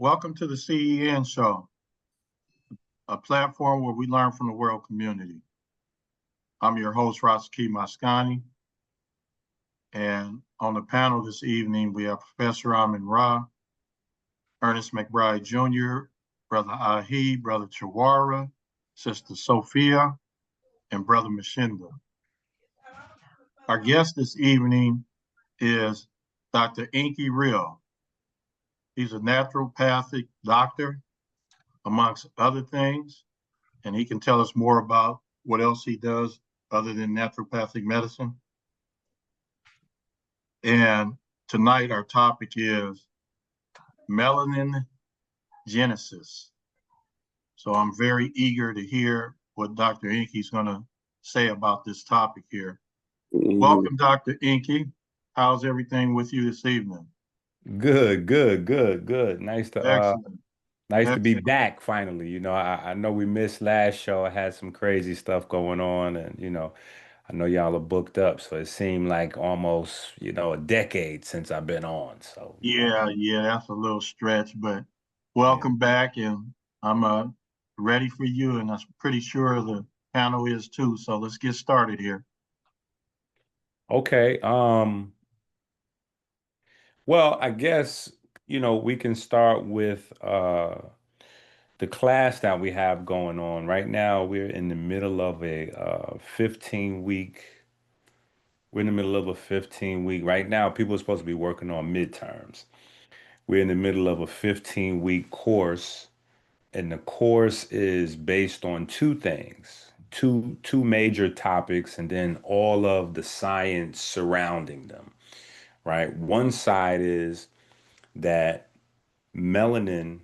Welcome to the CEN show, a platform where we learn from the world community. I'm your host, Rashaki Maskani, and on the panel this evening, we have Professor Amin Ra, Ernest McBride Jr., Brother Ahi, Brother Chawara, Sister Sophia, and Brother Mshinda. Our guest this evening is Dr. Enqi. He's a naturopathic doctor, amongst other things, and he can tell us more about what else he does other than naturopathic medicine. And tonight our topic is melanin genesis. So I'm very eager to hear what Dr. Enqi is going to say about this topic here. Welcome, Dr. Enqi. How's everything with you this evening? Good. Nice to Excellent. be back finally. I know we missed last show. I had some crazy stuff going on, and I know y'all are booked up, so it seemed like almost, a decade since I've been on. So, Yeah, that's a little stretch, but yeah. welcome back, and I'm ready for you, and I'm pretty sure the panel is too. So let's get started here. Okay. Well, I guess, we can start with the class that we have going on. Right now, we're in the middle of a 15 week. We're in the middle of a 15-week. Right now, people are supposed to be working on midterms. We're in the middle of a 15-week course, and the course is based on two things, two major topics, and then all of the science surrounding them, right? One side is that melanin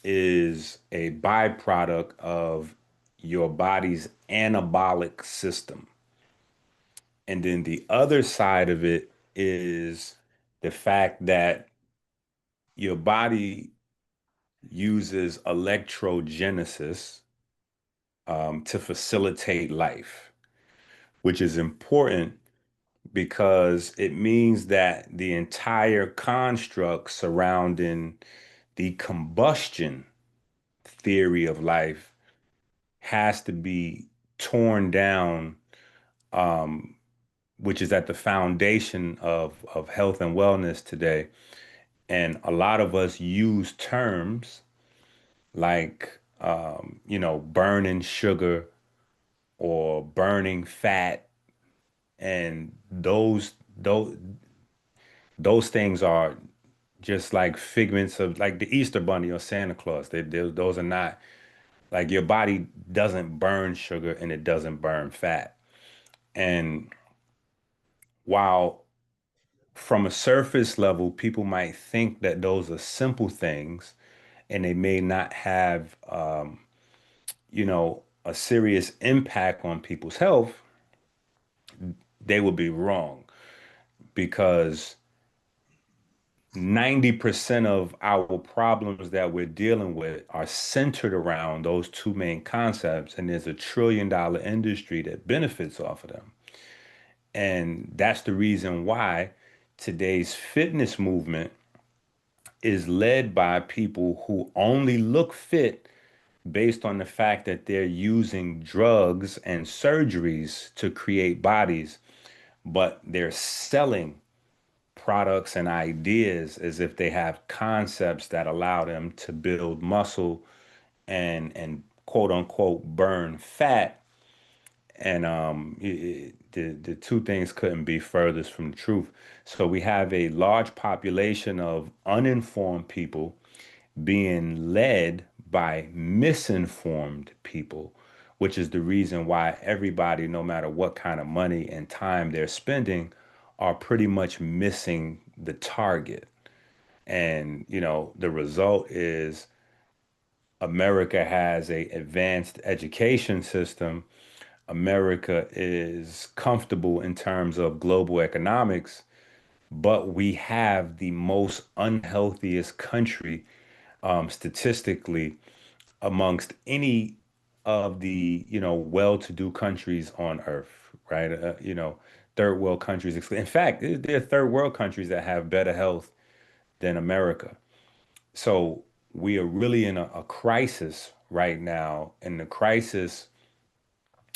is a byproduct of your body's anabolic system. And then the other side of it is the fact that your body uses electrogenesis to facilitate life, which is important because it means that the entire construct surrounding the combustion theory of life has to be torn down, um, which is at the foundation of health and wellness today. And a lot of us use terms like, burning sugar or burning fat, and those things are just like figments of like the Easter Bunny or Santa Claus. Those are not like your body doesn't burn sugar and it doesn't burn fat. And while from a surface level, people might think that those are simple things and they may not have, a serious impact on people's health, they would be wrong because 90% of our problems that we're dealing with are centered around those two main concepts, and there's $1 trillion industry that benefits off of them. And that's the reason why today's fitness movement is led by people who only look fit based on the fact that they're using drugs and surgeries to create bodies, but they're selling products and ideas as if they have concepts that allow them to build muscle and quote unquote burn fat. And the two things couldn't be furthest from the truth. So we have a large population of uninformed people being led by misinformed people, which is the reason why everybody, no matter what kind of money and time they're spending, are pretty much missing the target. And, the result is America has a advanced education system. America is comfortable in terms of global economics, but we have the most unhealthiest country statistically amongst any of the well-to-do countries on earth, right? Third world countries. In fact, there are third world countries that have better health than America. So we are really in a crisis right now. And the crisis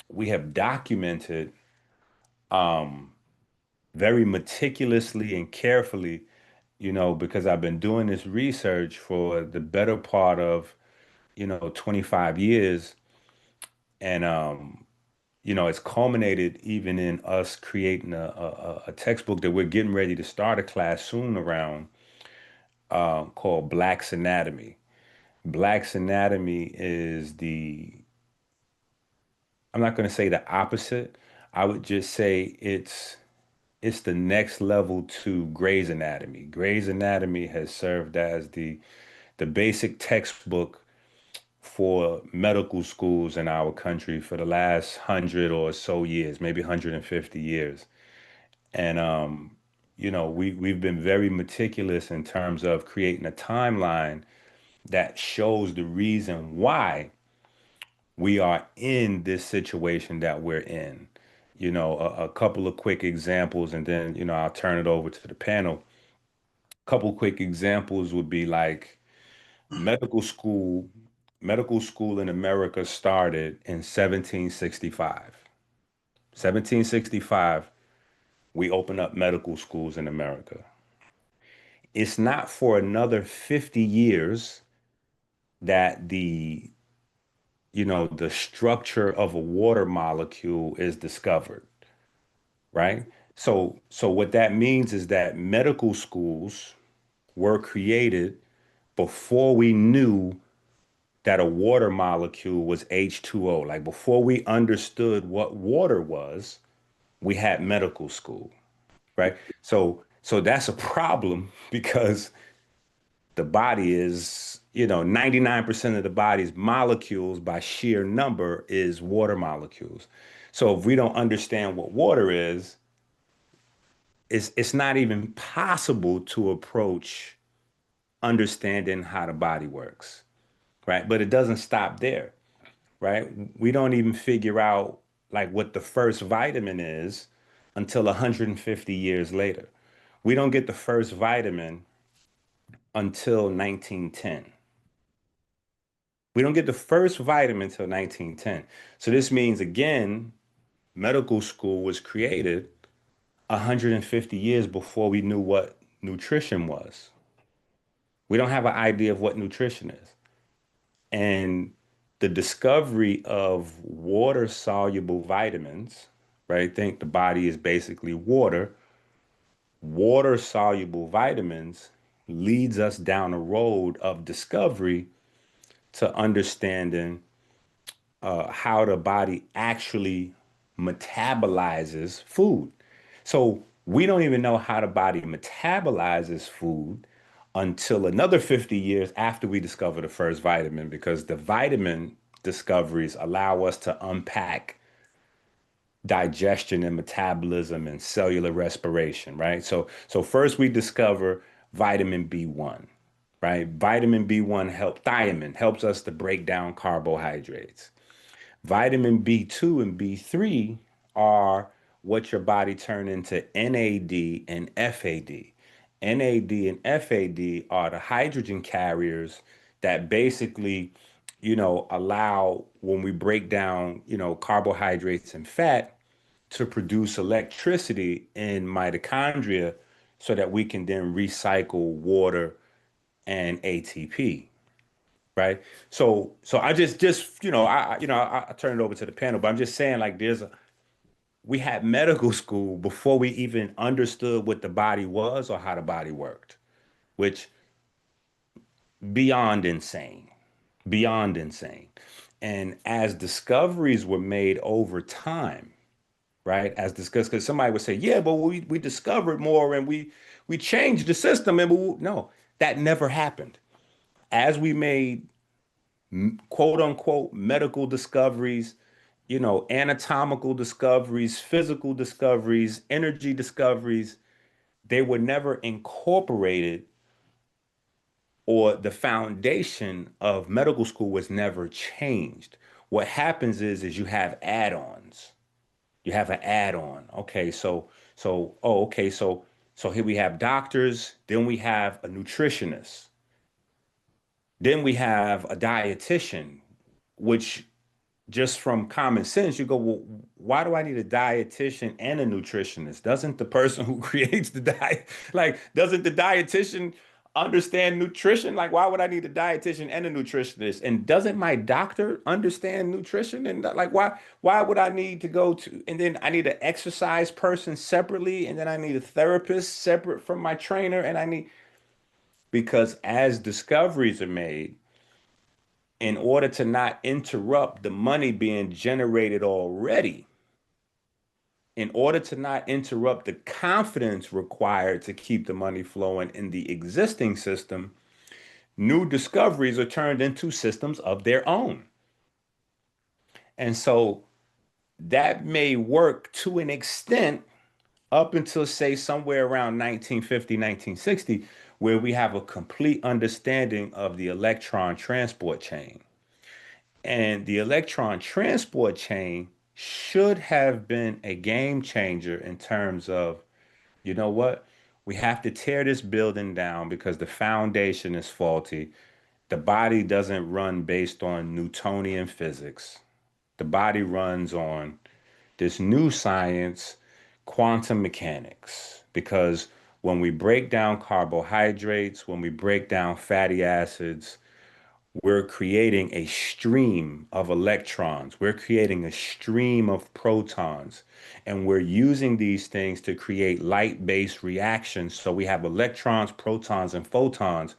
we have documented um, very meticulously and carefully, because I've been doing this research for the better part of, 25 years. And, it's culminated even in us creating a textbook that we're getting ready to start a class soon around called Black's Anatomy. Black's Anatomy is I'm not going to say the opposite. I would just say it's the next level to Grey's Anatomy. Grey's Anatomy has served as the basic textbook for medical schools in our country for the last 100 or so years, maybe 150 years. And we've been very meticulous in terms of creating a timeline that shows the reason why we are in this situation that we're in. A couple of quick examples, and then, I'll turn it over to the panel. A couple quick examples would be like medical school. Medical school in America started in 1765. 1765, we opened up medical schools in America. It's not for another 50 years that the structure of a water molecule is discovered, right? So what that means is that medical schools were created before we knew that a water molecule was H2O. Like before we understood what water was, we had medical school, right? So that's a problem because the body is, 99% of the body's molecules by sheer number is water molecules. So if we don't understand what water is, it's not even possible to approach understanding how the body works, right? But it doesn't stop there, right? We don't even figure out like what the first vitamin is until 150 years later. We don't get the first vitamin until 1910. We don't get the first vitamin until 1910. So this means, again, medical school was created 150 years before we knew what nutrition was. We don't have an idea of what nutrition is. And the discovery of water soluble vitamins, right? Think the body is basically water. Water soluble vitamins leads us down a road of discovery to understanding how the body actually metabolizes food. So we don't even know how the body metabolizes food until another 50 years after we discover the first vitamin, because the vitamin discoveries allow us to unpack digestion and metabolism and cellular respiration, right? So first we discover vitamin B1, right? Vitamin B1 thiamine helps us to break down carbohydrates. Vitamin B2 and B3 are what your body turn into NAD and FAD. NAD and FAD are the hydrogen carriers that basically, allow when we break down, carbohydrates and fat to produce electricity in mitochondria so that we can then recycle water and ATP, right? So I just I turn it over to the panel, but I'm just saying like we had medical school before we even understood what the body was or how the body worked, which beyond insane, beyond insane. And as discoveries were made over time, right? As discussed, because somebody would say, yeah, but we discovered more and we changed the system and no, that never happened. As we made quote unquote medical discoveries, anatomical discoveries, physical discoveries, energy discoveries, they were never incorporated, or the foundation of medical school was never changed. What happens is you have add-ons. You have an add-on. Okay, so here we have doctors, then we have a nutritionist. Then we have a dietitian, which just from common sense, you go, well, why do I need a dietitian and a nutritionist? Doesn't the person who creates the diet, like, doesn't the dietitian understand nutrition? Like, why would I need a dietitian and a nutritionist? And doesn't my doctor understand nutrition? And like, why would I need to go to, and then I need an exercise person separately, and then I need a therapist separate from my trainer, and I need, because as discoveries are made, in order to not interrupt the money being generated already, in order to not interrupt the confidence required to keep the money flowing in the existing system, new discoveries are turned into systems of their own. And so that may work to an extent up until, say, somewhere around 1950, 1960, where we have a complete understanding of the electron transport chain. And the electron transport chain should have been a game changer in terms of, you know what? We have to tear this building down because the foundation is faulty. The body doesn't run based on Newtonian physics. The body runs on this new science, quantum mechanics. Because when we break down carbohydrates, when we break down fatty acids, we're creating a stream of electrons. We're creating a stream of protons. And we're using these things to create light-based reactions. So we have electrons, protons, and photons,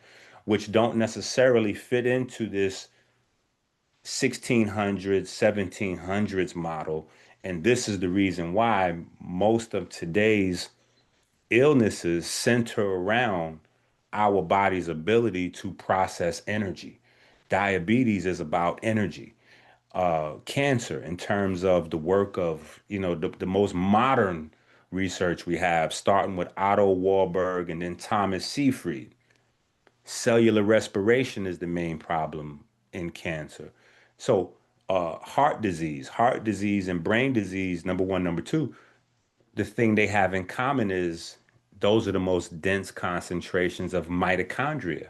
which don't necessarily fit into this 1600s, 1700s model. And this is the reason why most of today's illnesses center around our body's ability to process energy. Diabetes is about energy. Cancer, in terms of the work of, the most modern research we have, starting with Otto Warburg and then Thomas Seyfried. Cellular respiration is the main problem in cancer. So, heart disease and brain disease, number one. Number two, the thing they have in common is those are the most dense concentrations of mitochondria.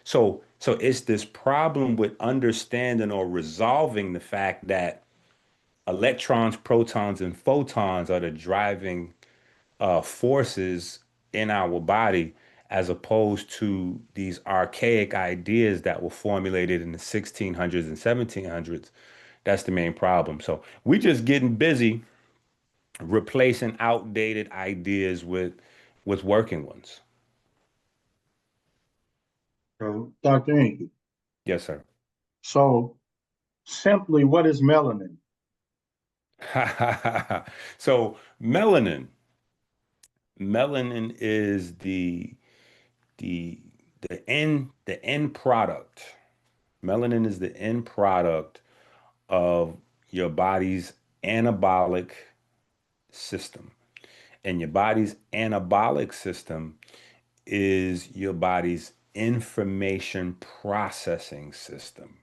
So it's this problem with understanding or resolving the fact that electrons, protons, and photons are the driving forces in our body, as opposed to these archaic ideas that were formulated in the 1600s and 1700s. That's the main problem. So we just getting busy replacing outdated ideas with working ones. So, Dr. Enqi, Yes, sir. so simply, what is melanin? So melanin is the the end product. Melanin is the end product of your body's anabolic system. And your body's anabolic system is your body's information processing system.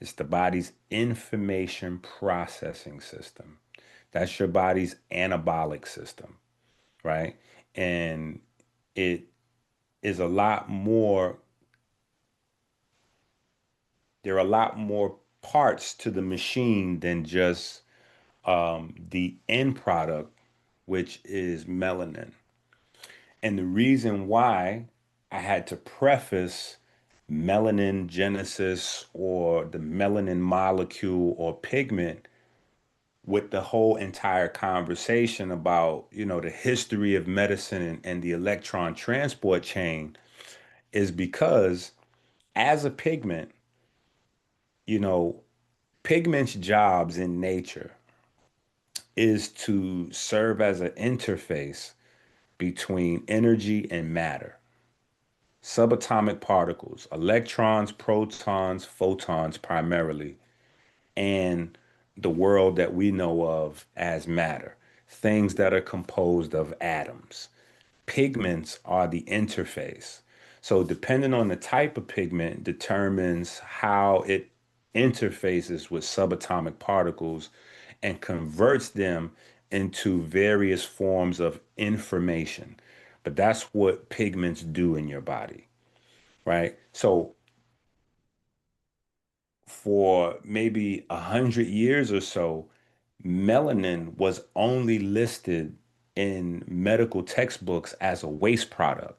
It's the body's information processing system. That's your body's anabolic system, right? And it is a lot more, there are a lot more parts to the machine than just the end product, which is melanin. And the reason why I had to preface melanin genesis or the melanin molecule or pigment with the whole entire conversation about, the history of medicine and the electron transport chain is because as a pigment, you know, pigment's jobs in nature is to serve as an interface between energy and matter. Subatomic particles, electrons, protons, photons primarily, and the world that we know of as matter, things that are composed of atoms. Pigments are the interface. So, depending on the type of pigment, determines how it interfaces with subatomic particles and converts them into various forms of information. But that's what pigments do in your body, right? So, for maybe 100 years or so, melanin was only listed in medical textbooks as a waste product.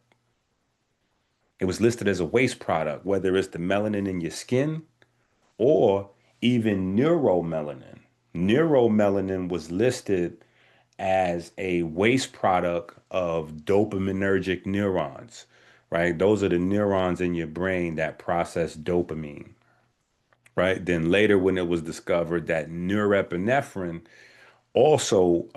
It was listed as a waste product, whether it's the melanin in your skin or even neuromelanin. Neuromelanin was listed as a waste product of dopaminergic neurons, right? Those are the neurons in your brain that process dopamine, right? Then later, when it was discovered that norepinephrine also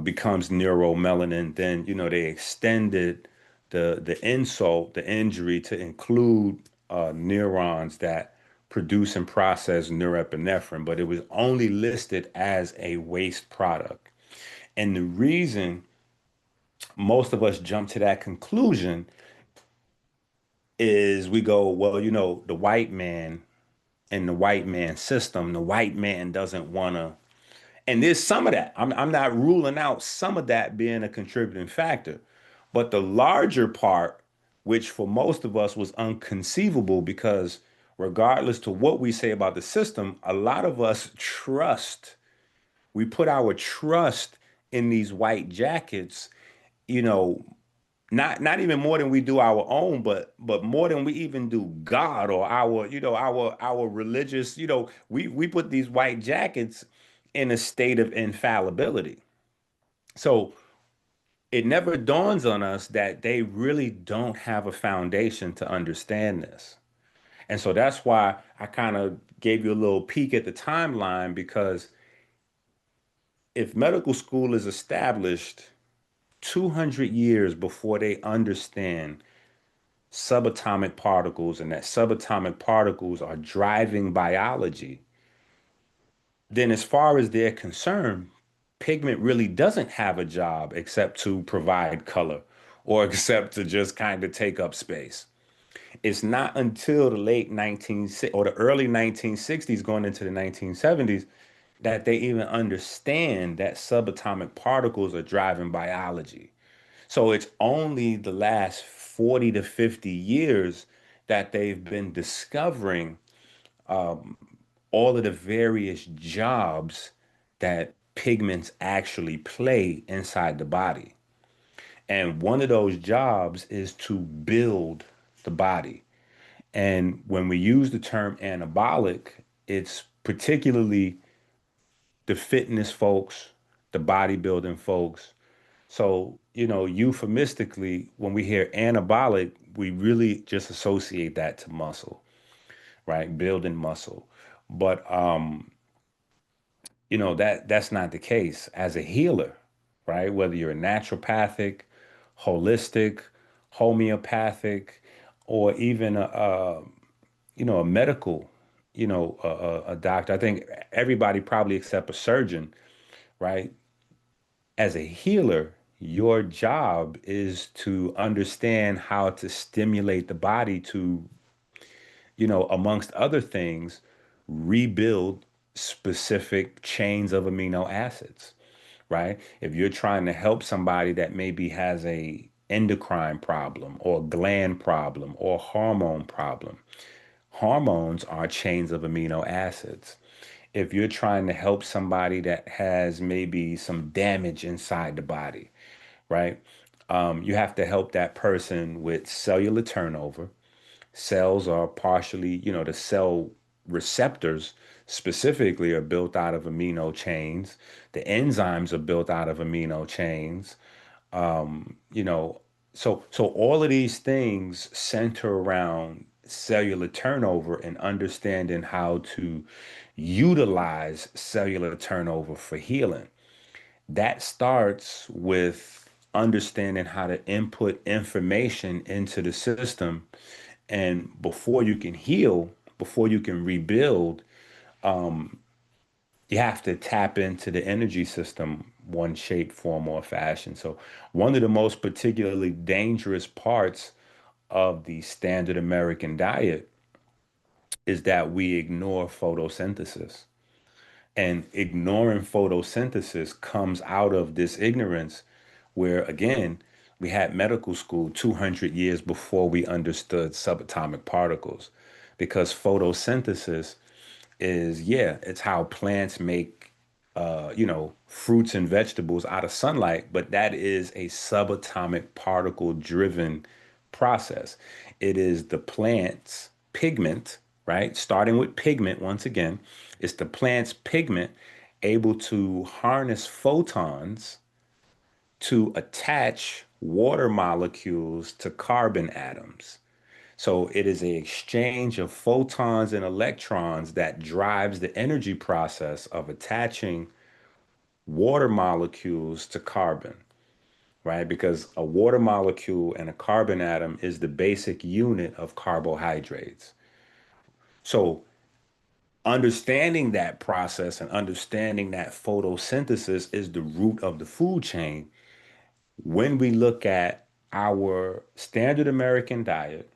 becomes neuromelanin, then they extended the insult, the injury, to include neurons that produce and process norepinephrine, but it was only listed as a waste product. And the reason most of us jump to that conclusion is we go, well, the white man and the white man system, the white man doesn't want to. And there's some of that. I'm not ruling out some of that being a contributing factor. But the larger part, which for most of us was unconceivable, because regardless to what we say about the system, a lot of us we put our trust in these white jackets, you know, not even more than we do our own, but more than we even do God or our, our religious, we put these white jackets in a state of infallibility. So it never dawns on us that they really don't have a foundation to understand this. And so that's why I kind of gave you a little peek at the timeline, because if medical school is established 200 years before they understand subatomic particles and that subatomic particles are driving biology, then as far as they're concerned, pigment really doesn't have a job except to provide color or except to just kind of take up space. It's not until the late 19 or the early 1960s going into the 1970s that they even understand that subatomic particles are driving biology. So it's only the last 40 to 50 years that they've been discovering all of the various jobs that pigments actually play inside the body. And one of those jobs is to build the body. And when we use the term anabolic, it's particularly the fitness folks, the bodybuilding folks. So, euphemistically, when we hear anabolic, we really just associate that to muscle, right? Building muscle. But that's not the case. As a healer, right? Whether you're a naturopathic, holistic, homeopathic, or even a medical, a doctor. I think everybody probably except a surgeon, right? As a healer, your job is to understand how to stimulate the body to, amongst other things, rebuild specific chains of amino acids, right? If you're trying to help somebody that maybe has a endocrine problem or gland problem or hormone problem, hormones are chains of amino acids. If you're trying to help somebody that has maybe some damage inside the body, right? You have to help that person with cellular turnover. Cells are partially, the cell receptors specifically are built out of amino chains. The enzymes are built out of amino chains. Um, you know, so all of these things center around cellular turnover and understanding how to utilize cellular turnover for healing. That starts with understanding how to input information into the system. And before you can heal, before you can rebuild, you have to tap into the energy system, one shape, form, or fashion. So, one of the most particularly dangerous parts of the standard American diet is that we ignore photosynthesis. And ignoring photosynthesis comes out of this ignorance where, again, we had medical school 200 years before we understood subatomic particles. because photosynthesis is, yeah, it's how plants make, fruits and vegetables out of sunlight, but that is a subatomic particle driven process. It is the plant's pigment, right? Starting with pigment, once again, it's the plant's pigment able to harness photons to attach water molecules to carbon atoms. So it is a exchange of photons and electrons that drives the energy process of attaching water molecules to carbon, right? Because a water molecule and a carbon atom is the basic unit of carbohydrates. So understanding that process and understanding that photosynthesis is the root of the food chain, when we look at our standard American diet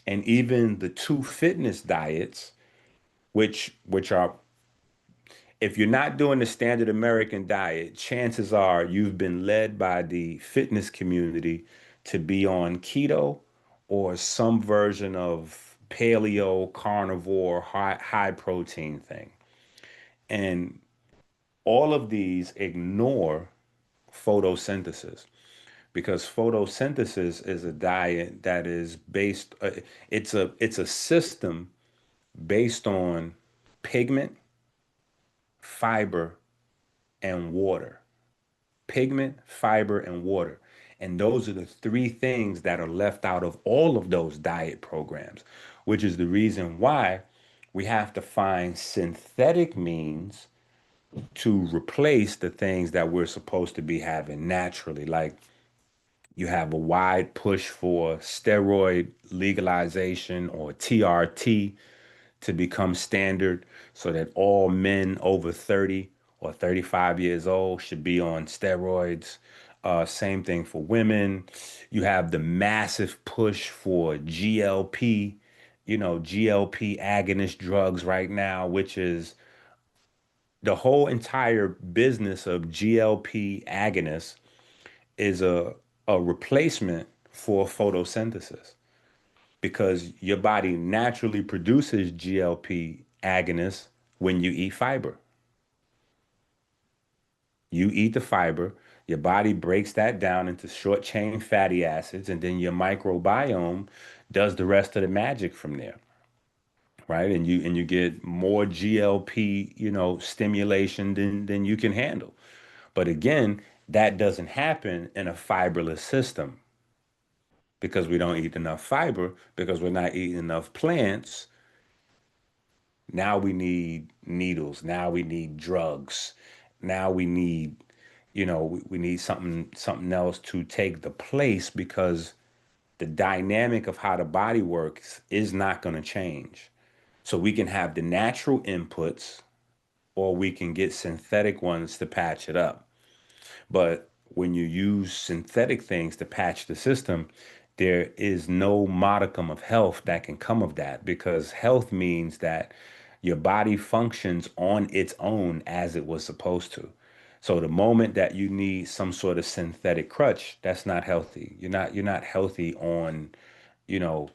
and even the two fitness diets, which are, if you're not doing the standard American diet, chances are you've been led by the fitness community to be on keto or some version of paleo, carnivore, high protein thing. And all of these ignore photosynthesis, because photosynthesis is a diet that is based, it's a system based on pigment, fiber, and water. Pigment, fiber, and water. And those are the three things that are left out of all of those diet programs, which is the reason why we have to find synthetic means to replace the things that we're supposed to be having naturally. Like, you have a wide push for steroid legalization, or TRT, to become standard so that all men over 30 or 35 years old should be on steroids. Same thing for women. You have the massive push for GLP, GLP agonist drugs right now, which is the whole entire business of GLP agonists is a replacement for photosynthesis, because your body naturally produces GLP agonists when you eat fiber. You eat the fiber, your body breaks that down into short chain fatty acids, and then your microbiome does the rest of the magic from there, right? And you get more GLP, stimulation than you can handle. But again, that doesn't happen in a fiberless system, because we don't eat enough fiber, because we're not eating enough plants. Now we need needles. Now we need drugs. Now we need, we need something else to take the place, because the dynamic of how the body works is not going to change. So we can have the natural inputs, or we can get synthetic ones to patch it up. But when you use synthetic things to patch the system, there is no modicum of health that can come of that, because health means that your body functions on its own as it was supposed to. So the moment that you need some sort of synthetic crutch, that's not healthy. You're not healthy on, you know,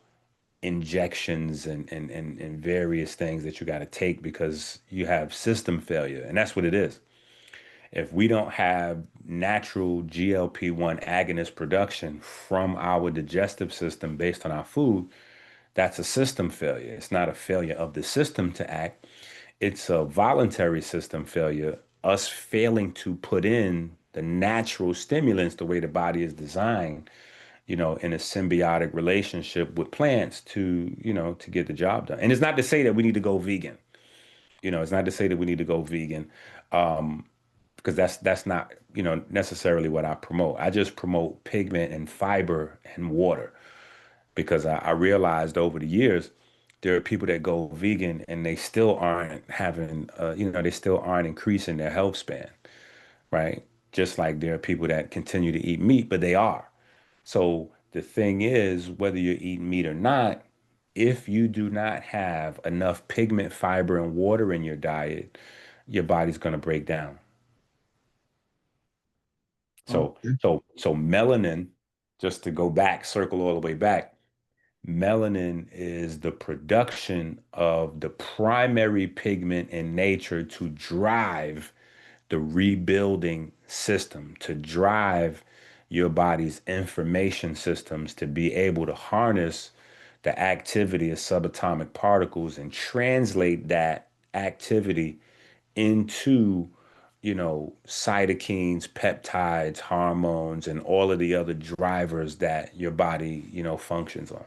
injections and various things that you got to take because you have system failure. And that's what it is. If we don't have natural GLP-1 agonist production from our digestive system based on our food, that's a system failure. It's not a failure of the system to act. It's a voluntary system failure, us failing to put in the natural stimulants the way the body is designed, in a symbiotic relationship with plants to get the job done. And it's not to say that we need to go vegan. It's not to say that we need to go vegan. Because that's not necessarily what I promote. I just promote pigment and fiber and water, because I realized over the years there are people that go vegan and they still aren't having they still aren't increasing their health span, right? Just like there are people that continue to eat meat, but they are. So the thing is, whether you're eating meat or not, if you do not have enough pigment, fiber, and water in your diet, your body's going to break down. So, Okay. so melanin, just to go back, circle all the way back, Melanin is the production of the primary pigment in nature to drive the rebuilding system, to drive your body's information systems to be able to harness the activity of subatomic particles and translate that activity into, cytokines, peptides, hormones, and all of the other drivers that your body, functions on.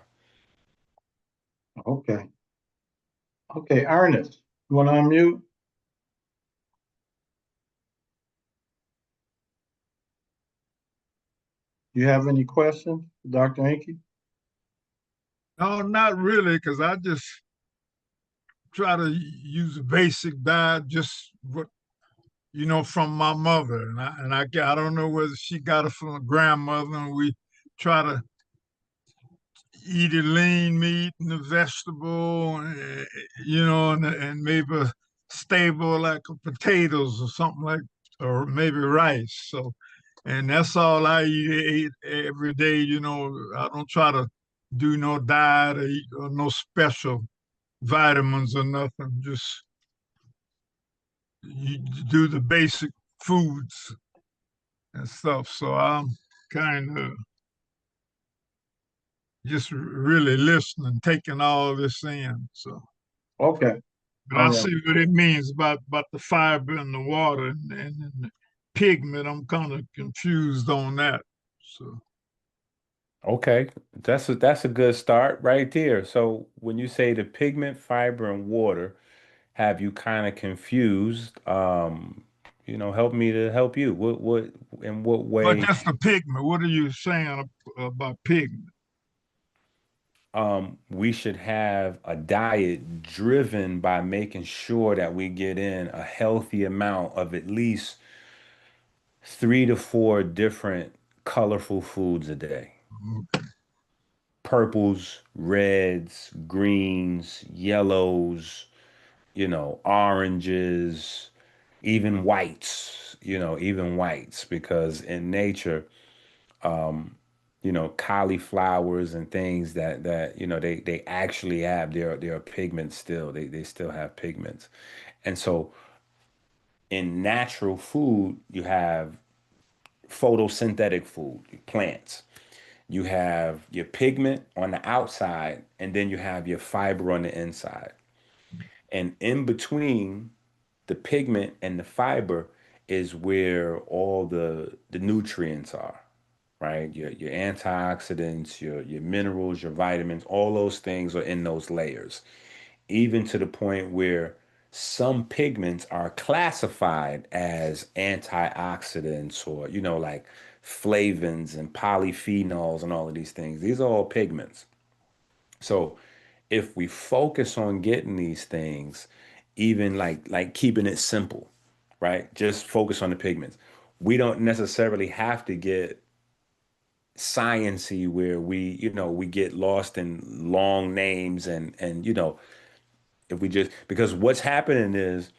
Okay. Okay, Ernest, you want to unmute? You have any questions, Dr. Enqi? No, not really, because I just try to use a basic diet, just what from my mother, and I don't know whether she got it from a grandmother, and we try to eat a lean meat and a vegetable, and maybe a stable like potatoes or something like, or maybe rice. So, and that's all I eat every day. I don't try to do no diet or eat or no special vitamins or nothing. Just you do the basic foods and stuff. So I'm kind of just really listening, taking all this in. So, Okay, but all I right. see what it means about the fiber and the water and the pigment. I'm kind of confused on that. So, Okay, that's a good start right there. So when you say the pigment, fiber, and water have you kind of confused, help me to help you. What in what but way just the pigment. What are you saying about pigment? we should have a diet driven by making sure that we get in a healthy amount of at least 3 to 4 different colorful foods a day. Purples, reds, greens, yellows, oranges, even whites, even whites, because in nature, cauliflowers and things that they actually have their pigments still. They still have pigments. And so in natural food, you have photosynthetic food, plants. You have your pigment on the outside, and then you have your fiber on the inside. And in between the pigment and the fiber is where all the nutrients are, right? Your antioxidants, your minerals, your vitamins, all those things are in those layers. Even to the point where some pigments are classified as antioxidants or, like flavins and polyphenols and all of these things. These are all pigments. So if we focus on getting these things, even like keeping it simple, right? Just focus on the pigments. We don't necessarily have to get sciency where we get lost in long names and if we just because what's happening is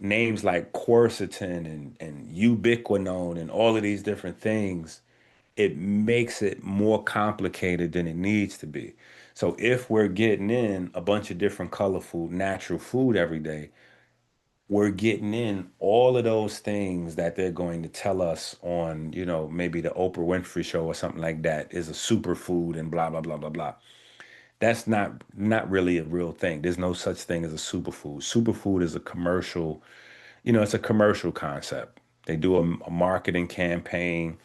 names like quercetin and ubiquinone and all of these different things, it makes it more complicated than it needs to be. So if we're getting in a bunch of different colorful natural food every day, we're getting in all of those things that they're going to tell us on, maybe the Oprah Winfrey show or something like that is a superfood and blah blah blah blah blah. That's not really a real thing. There's no such thing as a superfood. Superfood is a commercial, it's a commercial concept. They do a marketing campaign,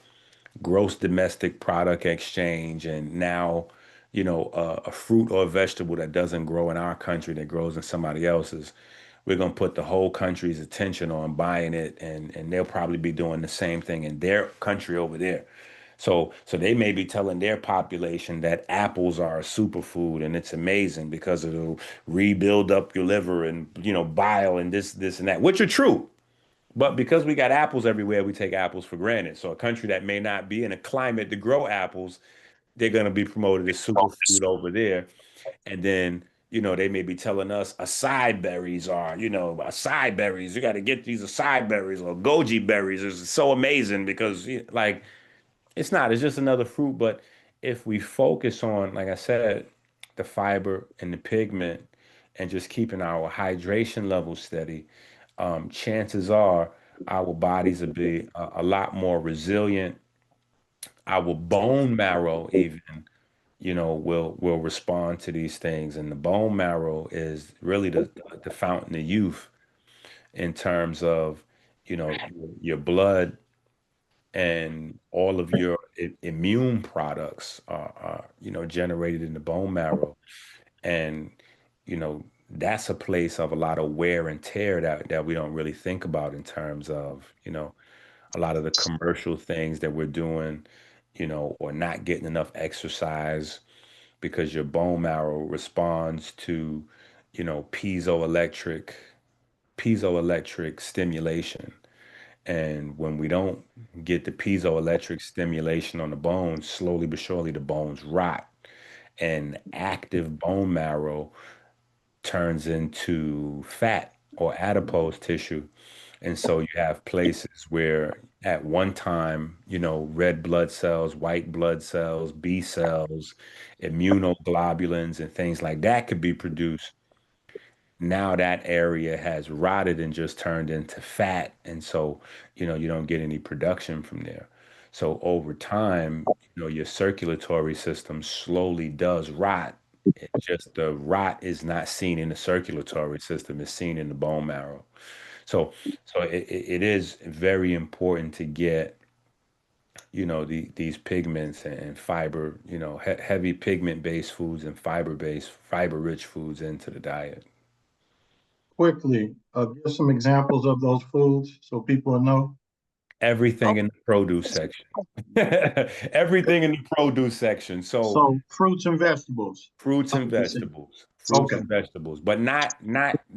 gross domestic product exchange, and now, a fruit or a vegetable that doesn't grow in our country that grows in somebody else's. We're gonna put the whole country's attention on buying it, and they'll probably be doing the same thing in their country over there. So they may be telling their population that apples are a superfood and it's amazing because it'll rebuild up your liver and bile and this and that, which are true. But because we got apples everywhere, we take apples for granted. So a country that may not be in a climate to grow apples, they're going to be promoted as superfood over there. And then, they may be telling us acai berries are, acai berries. You got to get these acai berries or goji berries. It's so amazing because, like, it's not. It's just another fruit, but if we focus on, like I said, the fiber and the pigment and just keeping our hydration level steady, chances are our bodies will be a lot more resilient. Our bone marrow even, will respond to these things. And the bone marrow is really the fountain of youth in terms of, your blood and all of your immune products are generated in the bone marrow. And that's a place of a lot of wear and tear that we don't really think about in terms of a lot of the commercial things that we're doing, or not getting enough exercise because your bone marrow responds to piezoelectric stimulation. And when we don't get the piezoelectric stimulation on the bones, slowly but surely the bones rot. And active bone marrow turns into fat or adipose tissue. And so you have places where at one time, red blood cells, white blood cells, B cells, immunoglobulins, and things like that could be produced. Now that area has rotted and just turned into fat. And so, you don't get any production from there. So over time, your circulatory system slowly does rot. It's just the rot is not seen in the circulatory system, it's seen in the bone marrow. So, so it is very important to get, these pigments and fiber, heavy pigment-based foods and fiber-based, fiber-rich foods into the diet. Quickly, give some examples of those foods so people know. Everything in the produce section. Everything in the produce section. So So fruits and vegetables. fruits and 100%. vegetables, fruits Okay. and vegetables, but not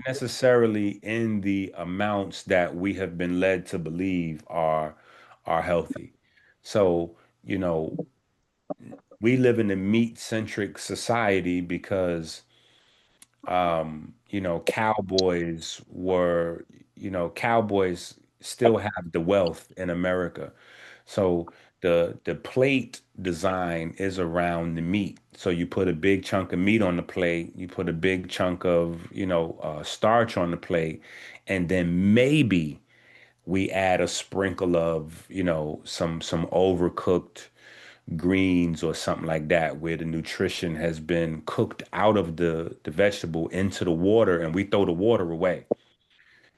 necessarily in the amounts that we have been led to believe are healthy. So, we live in a meat-centric society because cowboys still have the wealth in America. So the plate design is around the meat. So you put a big chunk of meat on the plate, you put a big chunk of, starch on the plate, and then maybe we add a sprinkle of, some overcooked greens or something like that, where the nutrition has been cooked out of the vegetable into the water, and we throw the water away.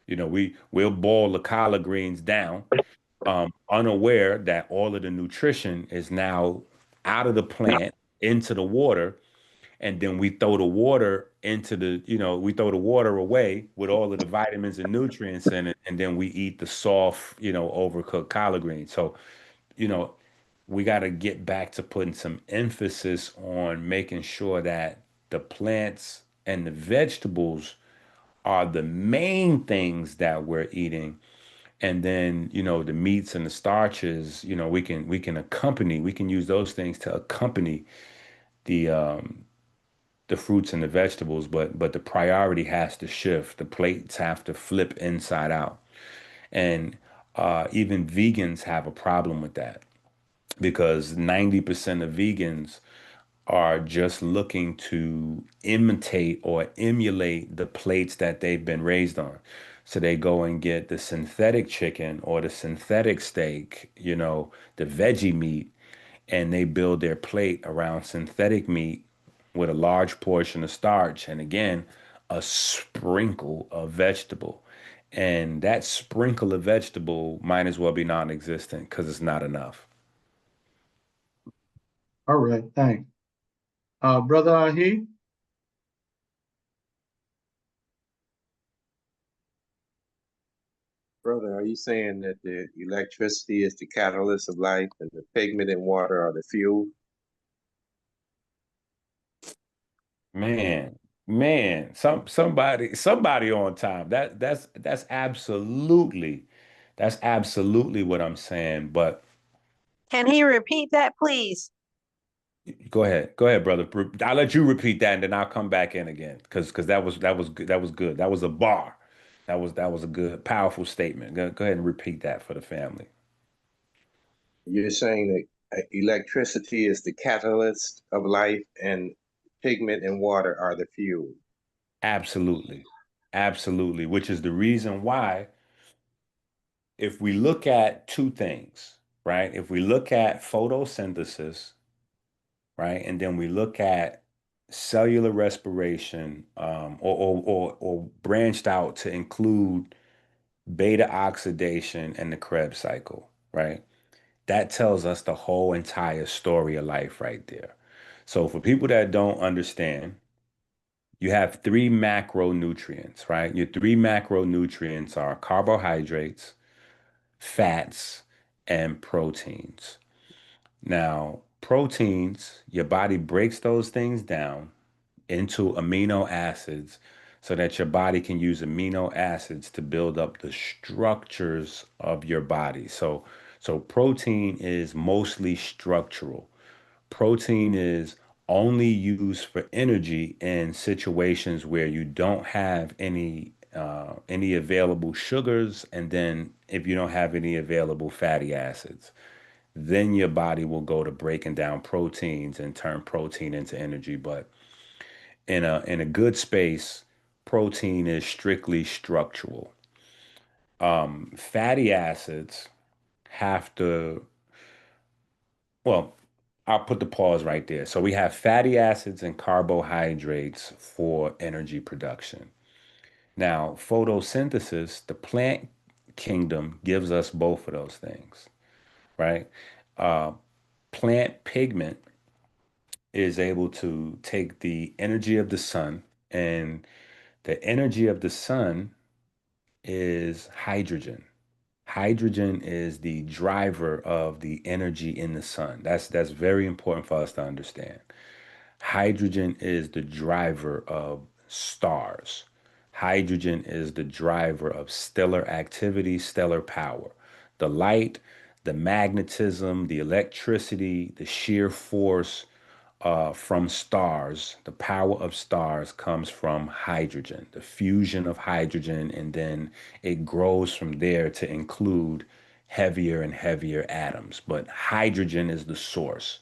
We'll boil the collard greens down, unaware that all of the nutrition is now out of the plant into the water, and then we throw the water away with all of the vitamins and nutrients in it, and then we eat the soft, overcooked collard greens. So, you know, we got to get back to putting some emphasis on making sure that the plants and the vegetables are the main things that we're eating. And then, the meats and the starches, we can use those things to accompany the the fruits and the vegetables, but the priority has to shift. The plates have to flip inside out. And even vegans have a problem with that because 90% of vegans are just looking to imitate or emulate the plates that they've been raised on. So they go and get the synthetic chicken or the synthetic steak, the veggie meat, and they build their plate around synthetic meat with a large portion of starch and again, a sprinkle of vegetable. And that sprinkle of vegetable might as well be non-existent because it's not enough. All right. Thanks. Brother Ahi? Brother, are you saying that the electricity is the catalyst of life and the pigment and water are the fuel? Man, somebody on time. That's absolutely what I'm saying. But Can he repeat that, please? go ahead, brother. I'll let you repeat that, and then I'll come back in again because that was good. That was good. That was a bar. That was a good, powerful statement. Go ahead and repeat that for the family. You're saying that Electricity is the catalyst of life, and pigment and water are the fuel. Absolutely. Absolutely. Which is the reason why, if we look at two things, right? If we look at photosynthesis, right, and then we look at cellular respiration, or branched out to include beta oxidation and the Krebs cycle, right? That tells us the whole entire story of life right there. So for people that don't understand, you have three macronutrients, right? Your three macronutrients are carbohydrates, fats, and proteins. Now, proteins, your body breaks those things down into amino acids so that your body can use amino acids to build up the structures of your body. So protein is mostly structural. Protein is only used for energy in situations where you don't have any available sugars, and then if you don't have any available fatty acids, then your body will go to breaking down proteins and turn protein into energy. But in a good space, protein is strictly structural. Fatty acids have to, well, I'll put the pause right there. So we have fatty acids and carbohydrates for energy production. Now, photosynthesis, the plant kingdom, gives us both of those things, right? Uh, Plant pigment is able to take the energy of the sun, and the energy of the sun is hydrogen. Hydrogen is the driver of the energy in the sun. That's very important for us to understand. Hydrogen is the driver of stars. Hydrogen is the driver of stellar activity, stellar power. The light, the magnetism, the electricity, the sheer force from stars, the power of stars comes from hydrogen, the fusion of hydrogen, and then it grows from there to include heavier and heavier atoms. But hydrogen is the source.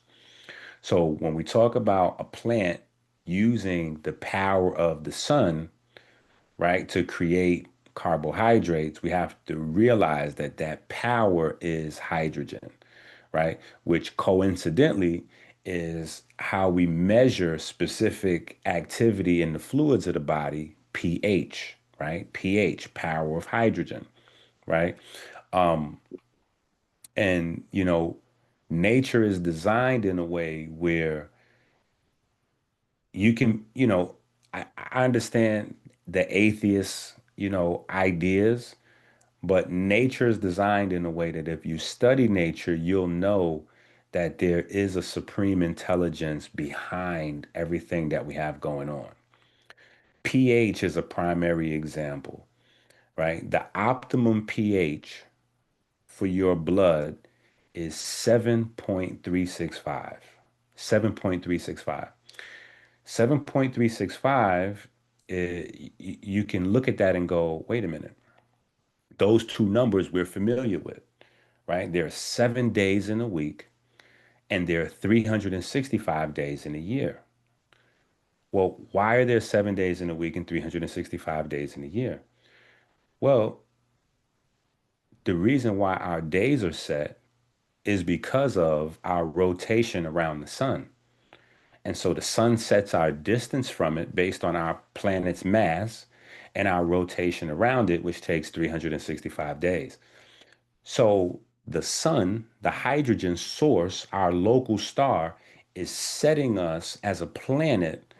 So when we talk about a plant using the power of the sun, right, to create carbohydrates, we have to realize that that power is hydrogen, right? Which coincidentally is how we measure specific activity in the fluids of the body, pH, right? pH, power of hydrogen, right? And, nature is designed in a way where you can, I understand the atheist, ideas, but nature is designed in a way that if you study nature, you'll know that there is a supreme intelligence behind everything that we have going on. pH is a primary example, right? The optimum pH for your blood is 7.365. 7.365. 7.365, you can look at that and go, wait a minute. Those two numbers we're familiar with, right? There are 7 days in a week and there are 365 days in a year. Well, why are there 7 days in a week and 365 days in a year? Well, the reason why our days are set is because of our rotation around the sun. And so the sun sets our distance from it based on our planet's mass and our rotation around it, which takes 365 days. So the sun, the hydrogen source, our local star, is setting us as a planet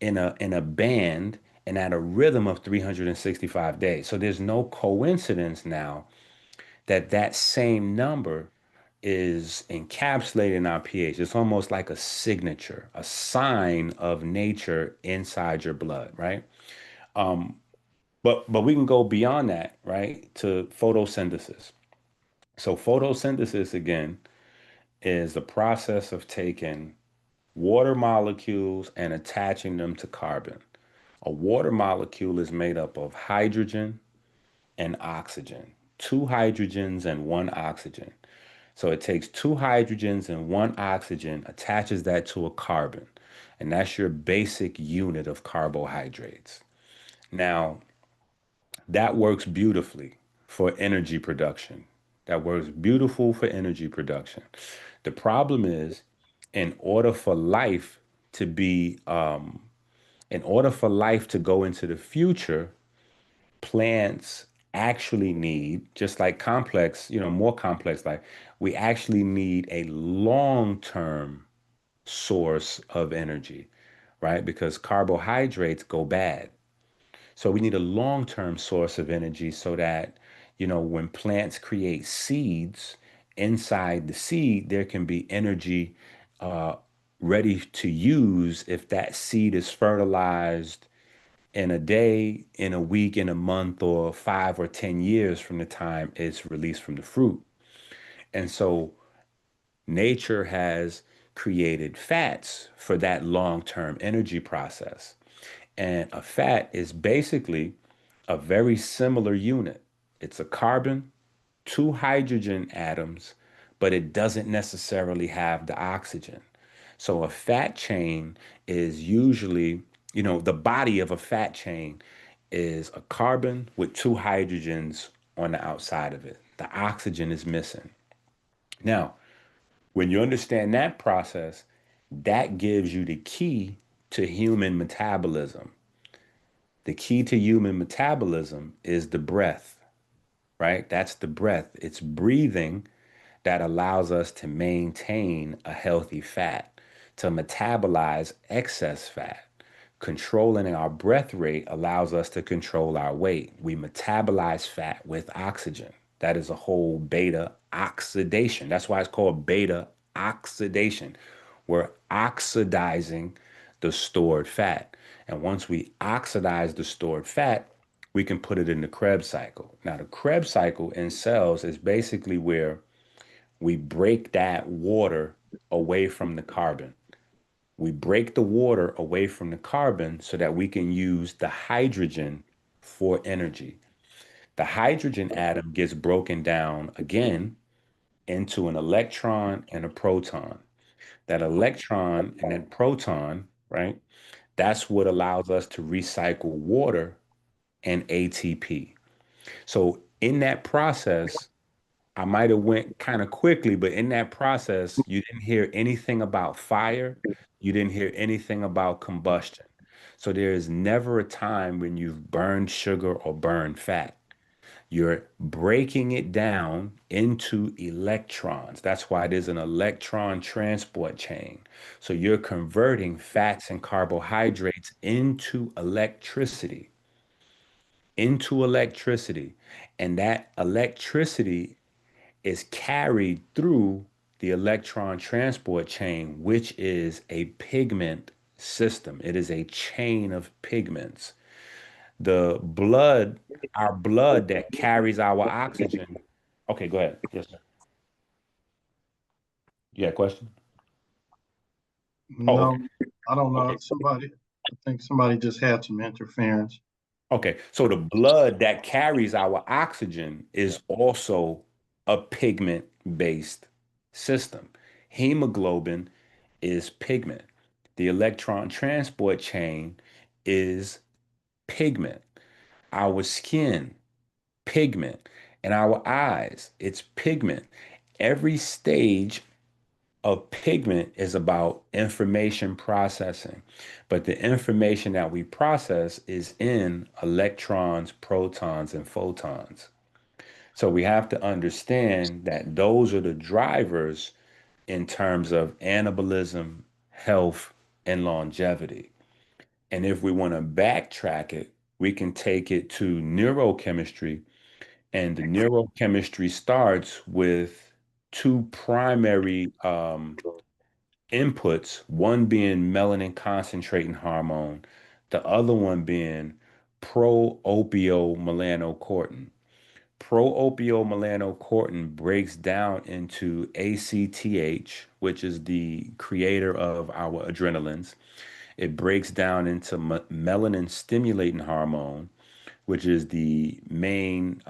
in a band and at a rhythm of 365 days. So there's no coincidence now that that same number is encapsulated in our pH. It's almost like a signature, a sign of nature inside your blood, right? But we can go beyond that, right, to photosynthesis. So photosynthesis again is the process of taking water molecules and attaching them to carbon. A water molecule is made up of hydrogen and oxygen, two hydrogens and one oxygen. So it takes two hydrogens and one oxygen, attaches that to a carbon, and that's your basic unit of carbohydrates. Now, that works beautifully for energy production. That works beautiful for energy production. The problem is, in order for life to be, in order for life to go into the future, plants actually need, just like complex, more complex life, we actually need a long-term source of energy, right? Because carbohydrates go bad. So we need a long-term source of energy so that, when plants create seeds, inside the seed, there can be energy uh, ready to use if that seed is fertilized in a day, in a week, in a month, or 5 or 10 years from the time it's released from the fruit. And so nature has created fats for that long-term energy process. And a fat is basically a very similar unit. It's a carbon, two hydrogen atoms, but it doesn't necessarily have the oxygen. So a fat chain is usually, the body of a fat chain is a carbon with two hydrogens on the outside of it. The oxygen is missing. Now, when you understand that process, that gives you the key to human metabolism. The key to human metabolism is the breath, right? That's the breath. It's breathing that allows us to maintain a healthy fat, to metabolize excess fat. Controlling our breath rate allows us to control our weight. We metabolize fat with oxygen. That is a whole beta oxidation. That's why it's called beta oxidation. We're oxidizing the stored fat. And once we oxidize the stored fat, we can put it in the Krebs cycle. Now, the Krebs cycle in cells is basically where we break that water away from the carbon. We break the water away from the carbon so that we can use the hydrogen for energy. The hydrogen atom gets broken down again into an electron and a proton. That electron and that proton, right? That's what allows us to recycle water and ATP. So in that process, I might have went kind of quickly, but in that process, you didn't hear anything about fire. You didn't hear anything about combustion. So there is never a time when you've burned sugar or burned fat. You're breaking it down into electrons. That's why it is an electron transport chain. So you're converting fats and carbohydrates into electricity. And that electricity is carried through the electron transport chain, which is a pigment system. It is a chain of pigments. The blood, our blood that carries our oxygen. Okay, go ahead. Yes, sir. You got a question? Oh, okay. No, I don't know. Okay. I think somebody just had some interference. Okay. So the blood that carries our oxygen is also a pigment-based system. Hemoglobin is pigment. The electron transport chain is pigment. Our skin, pigment. And our eyes, it's pigment. Every stage of pigment is about information processing, but the information that we process is in electrons, protons, and photons. So we have to understand that those are the drivers in terms of anabolism, health, and longevity. And if we want to backtrack it, we can take it to neurochemistry. And the neurochemistry starts with two primary inputs, one being melanin concentrating hormone, the other one being pro-opiomelanocortin. Pro-opiomelanocortin breaks down into ACTH, which is the creator of our adrenalins. It breaks down into melanin stimulating hormone, which is the main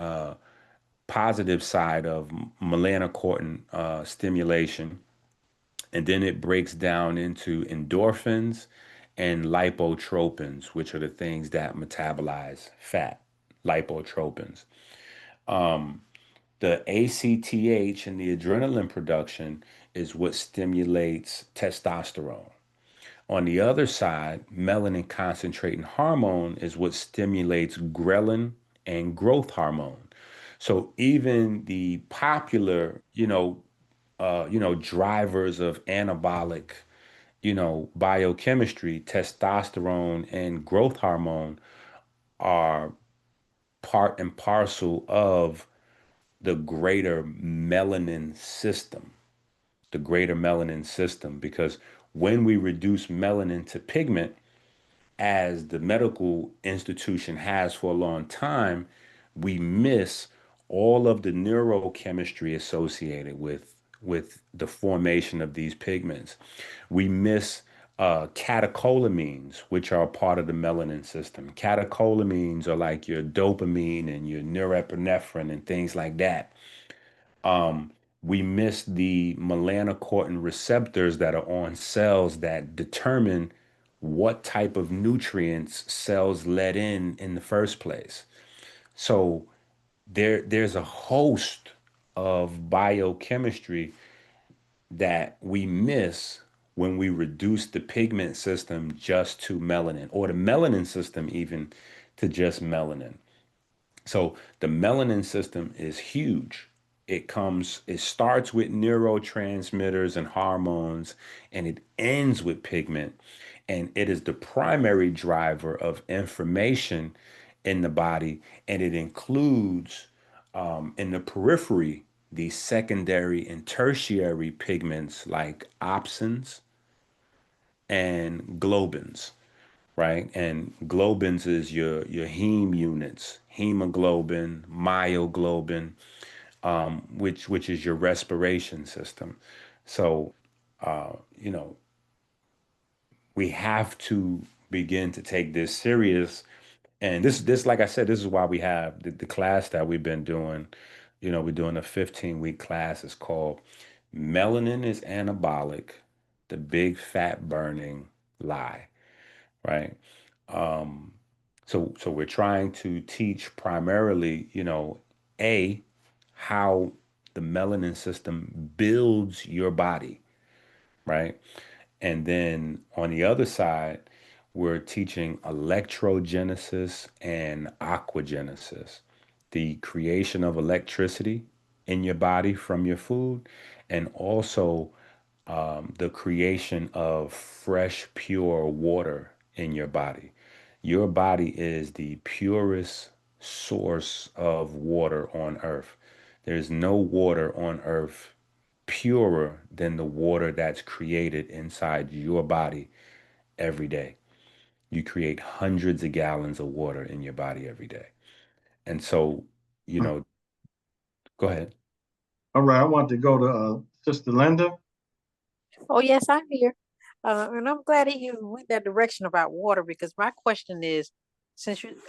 positive side of melanocortin stimulation. And then it breaks down into endorphins and lipotropins, which are the things that metabolize fat, lipotropins. Um, the ACTH and the adrenaline production is what stimulates testosterone. On the other side, melanin concentrating hormone is what stimulates ghrelin and growth hormone. So even the popular, drivers of anabolic, biochemistry, testosterone and growth hormone are part and parcel of the greater melanin system, because when we reduce melanin to pigment, as the medical institution has for a long time, we miss all of the neurochemistry associated with the formation of these pigments. We miss catecholamines, which are part of the melanin system. Catecholamines are like your dopamine and your norepinephrine and things like that. Um, we miss the melanocortin receptors that are on cells that determine what type of nutrients cells let in the first place. So there's a host of biochemistry that we miss when we reduce the pigment system just to melanin, or the melanin system even to just melanin. So the melanin system is huge. It starts with neurotransmitters and hormones, and it ends with pigment. And it is the primary driver of information in the body. And it includes, in the periphery, the secondary and tertiary pigments like opsins and globins, right? And globins is your heme units, hemoglobin, myoglobin, which is your respiration system. So, uh, you know, we have to begin to take this serious. And this, like I said, this is why we have the class that we've been doing. We're doing a 15-week class. It's called Melanin is Anabolic, the Big Fat Burning Lie, right? Um, so we're trying to teach primarily, A, how the melanin system builds your body, right? And then on the other side, we're teaching electrogenesis and aquagenesis, the creation of electricity in your body from your food, and also the creation of fresh, pure water in your body. Your body is the purest source of water on earth. There's no water on earth purer than the water that's created inside your body every day. You create hundreds of gallons of water in your body every day. And so, you know, go ahead. All right, I want to go to Sister Linda. Oh, yes, I'm here. And I'm glad that you went that direction about water because my question is,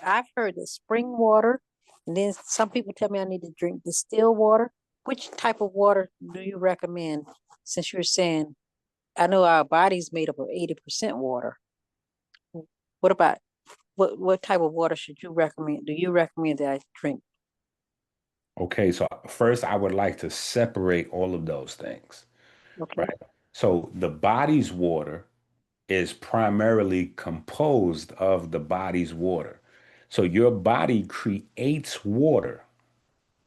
I've heard that spring water, and then some people tell me I need to drink distilled water. Which type of water do you recommend? Since you're saying, I know our body's made up of 80% water. What about what type of water should you recommend? Do you recommend that I drink? Okay, so first I would like to separate all of those things, Okay. right? So the body's water is primarily composed of the body's water. So your body creates water.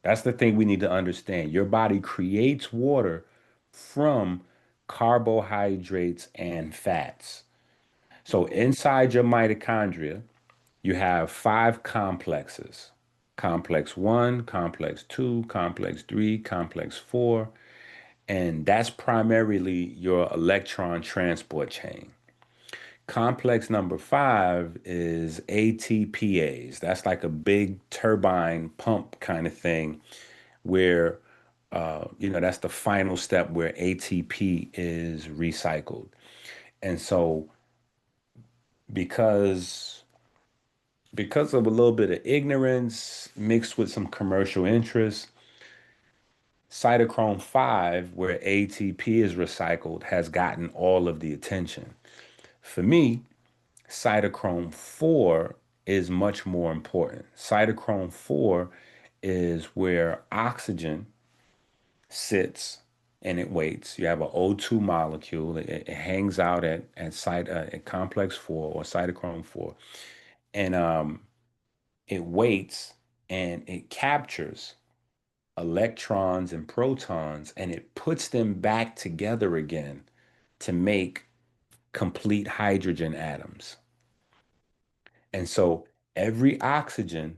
That's the thing we need to understand. Your body creates water from carbohydrates and fats. So inside your mitochondria, you have five complexes: complex one, complex two, complex three, complex four. And that's primarily your electron transport chain. Complex number five is ATPase. That's like a big turbine pump kind of thing where, that's the final step where ATP is recycled. And so because because of a little bit of ignorance mixed with some commercial interest, Cytochrome 5, where ATP is recycled, has gotten all of the attention. For me, cytochrome 4 is much more important. Cytochrome 4 is where oxygen sits and it waits. You have an O2 molecule. It hangs out at complex 4 or cytochrome 4. And it waits and it captures electrons and protons and it puts them back together again to make complete hydrogen atoms. And so every oxygen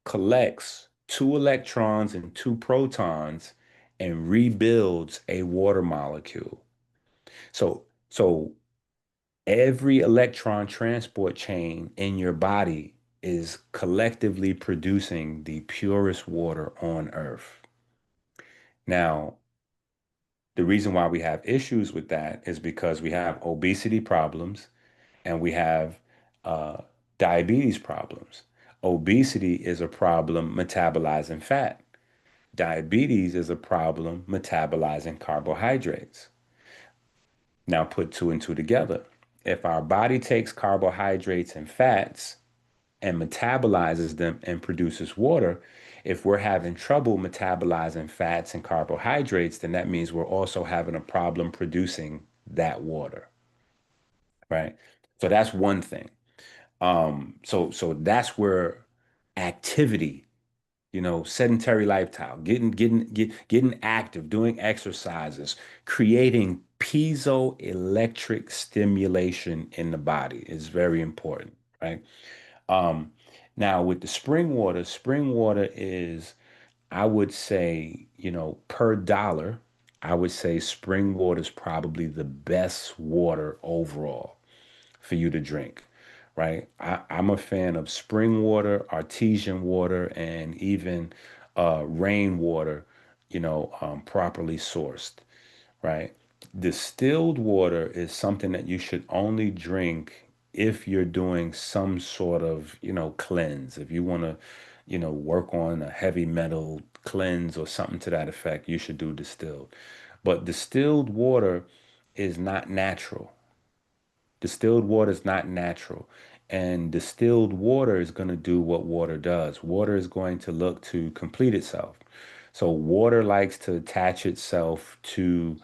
collects 2 electrons and 2 protons and rebuilds a water molecule. So every electron transport chain in your body is collectively producing the purest water on earth. Now, the reason why we have issues with that is because we have obesity problems and we have uh, diabetes problems. Obesity is a problem metabolizing fat. Diabetes is a problem metabolizing carbohydrates. Now put two and two together. If our body takes carbohydrates and fats and metabolizes them and produces water, if we're having trouble metabolizing fats and carbohydrates, then that means we're also having a problem producing that water, right? So that's one thing. So that's where activity, sedentary lifestyle, getting active, doing exercises, creating piezoelectric stimulation in the body is very important, right? Um, Now with the spring water is, I would say, per dollar, I would say spring water is probably the best water overall for you to drink, right? I'm a fan of spring water, artesian water, and even rainwater, properly sourced, right? Distilled water is something that you should only drink if you're doing some sort of, cleanse. If you want to, work on a heavy metal cleanse or something to that effect, you should do distilled. But distilled water is not natural. Distilled water is not natural. And distilled water is going to do what water does. Water is going to look to complete itself. So water likes to attach itself to,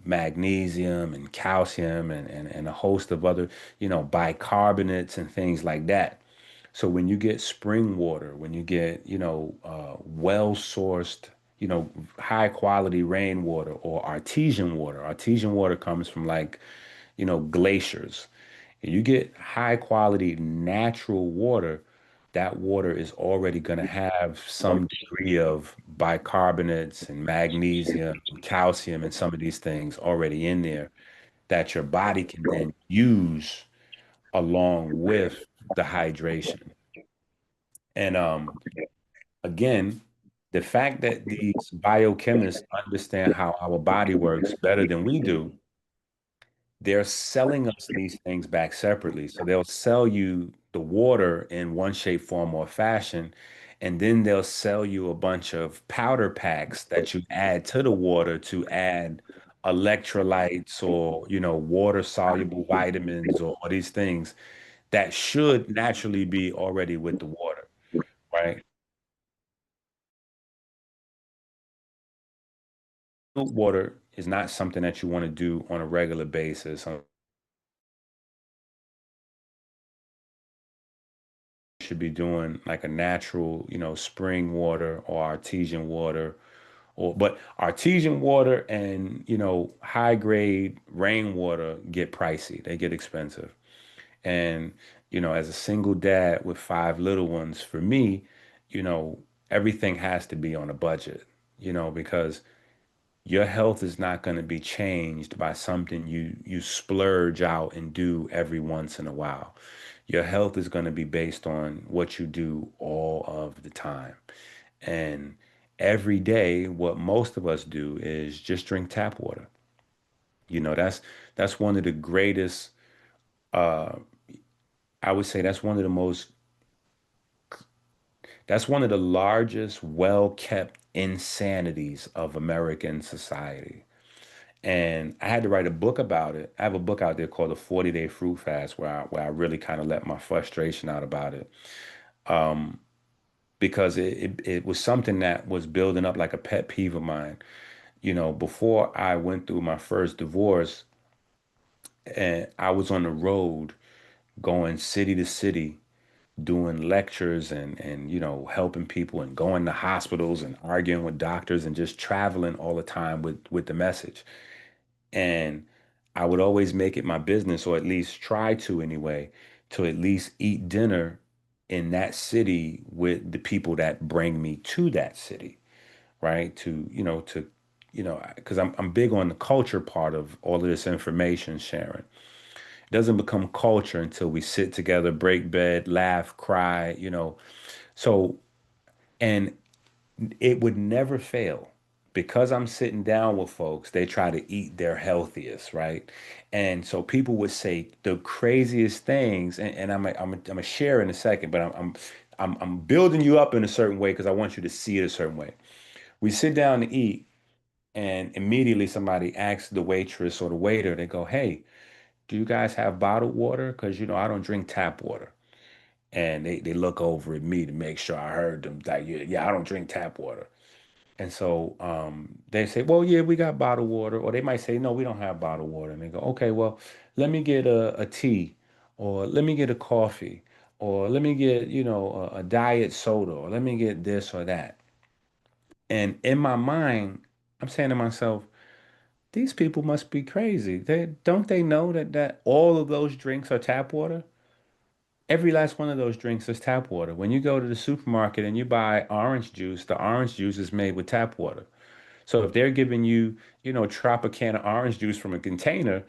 magnesium and calcium and a host of other, bicarbonates and things like that. So when you get spring water, when you get, well-sourced, high quality rainwater or artesian water comes from like, glaciers. And you get high quality natural water, that water is already going to have some degree of bicarbonates and magnesium, calcium, and some of these things already in there that your body can then use along with the hydration. And again, the fact that these biochemists understand how our body works better than we do, they're selling us these things back separately. So they'll sell you the water in one shape, form, or fashion, and then they'll sell you a bunch of powder packs that you add to the water to add electrolytes or, water soluble vitamins or these things that should naturally be already with the water, right? Water is not something that you want to do on a regular basis. Should be doing like a natural, spring water or artesian water, but artesian water and, high grade rainwater get pricey. They get expensive. And, as a single dad with 5 little ones, for me, you know, everything has to be on a budget, because your health is not going to be changed by something you splurge out and do every once in a while. Your health is going to be based on what you do all of the time. And every day, what most of us do is just drink tap water. That's one of the greatest, uh, I would say that's one of the most, that's one of the largest well-kept insanities of American society. And I had to write a book about it. I have a book out there called The 40-Day Fruit Fast, where I really kind of let my frustration out about it. Um, because it was something that was building up like a pet peeve of mine. You know, before I went through my first divorce, and I was on the road going city to city doing lectures and helping people and going to hospitals and arguing with doctors and just traveling all the time with the message. And I would always make it my business, or at least try to anyway, to at least eat dinner in that city with the people that bring me to that city, right? Because I'm big on the culture part of all of this information sharing. It doesn't become culture until we sit together, break bread, laugh, cry, So, and it would never fail because I'm sitting down with folks. They try to eat their healthiest, right? And so people would say the craziest things, and I'm a share in a second, but I'm building you up in a certain way because I want you to see it a certain way. We sit down to eat, and immediately somebody asks the waitress or the waiter. They go, "Hey, do you guys have bottled water? Because I don't drink tap water." And they look over at me to make sure I heard them. Like, yeah, yeah, I don't drink tap water. And so they say, well, yeah, we got bottled water. Or they might say, no, we don't have bottled water. And they go, okay, well, let me get a tea, or let me get a coffee, or let me get, a diet soda, or let me get this or that. And in my mind, I'm saying to myself, these people must be crazy. They know that all of those drinks are tap water? Every last one of those drinks is tap water. When you go to the supermarket and you buy orange juice, the orange juice is made with tap water. So if they're giving you, Tropicana orange juice from a container,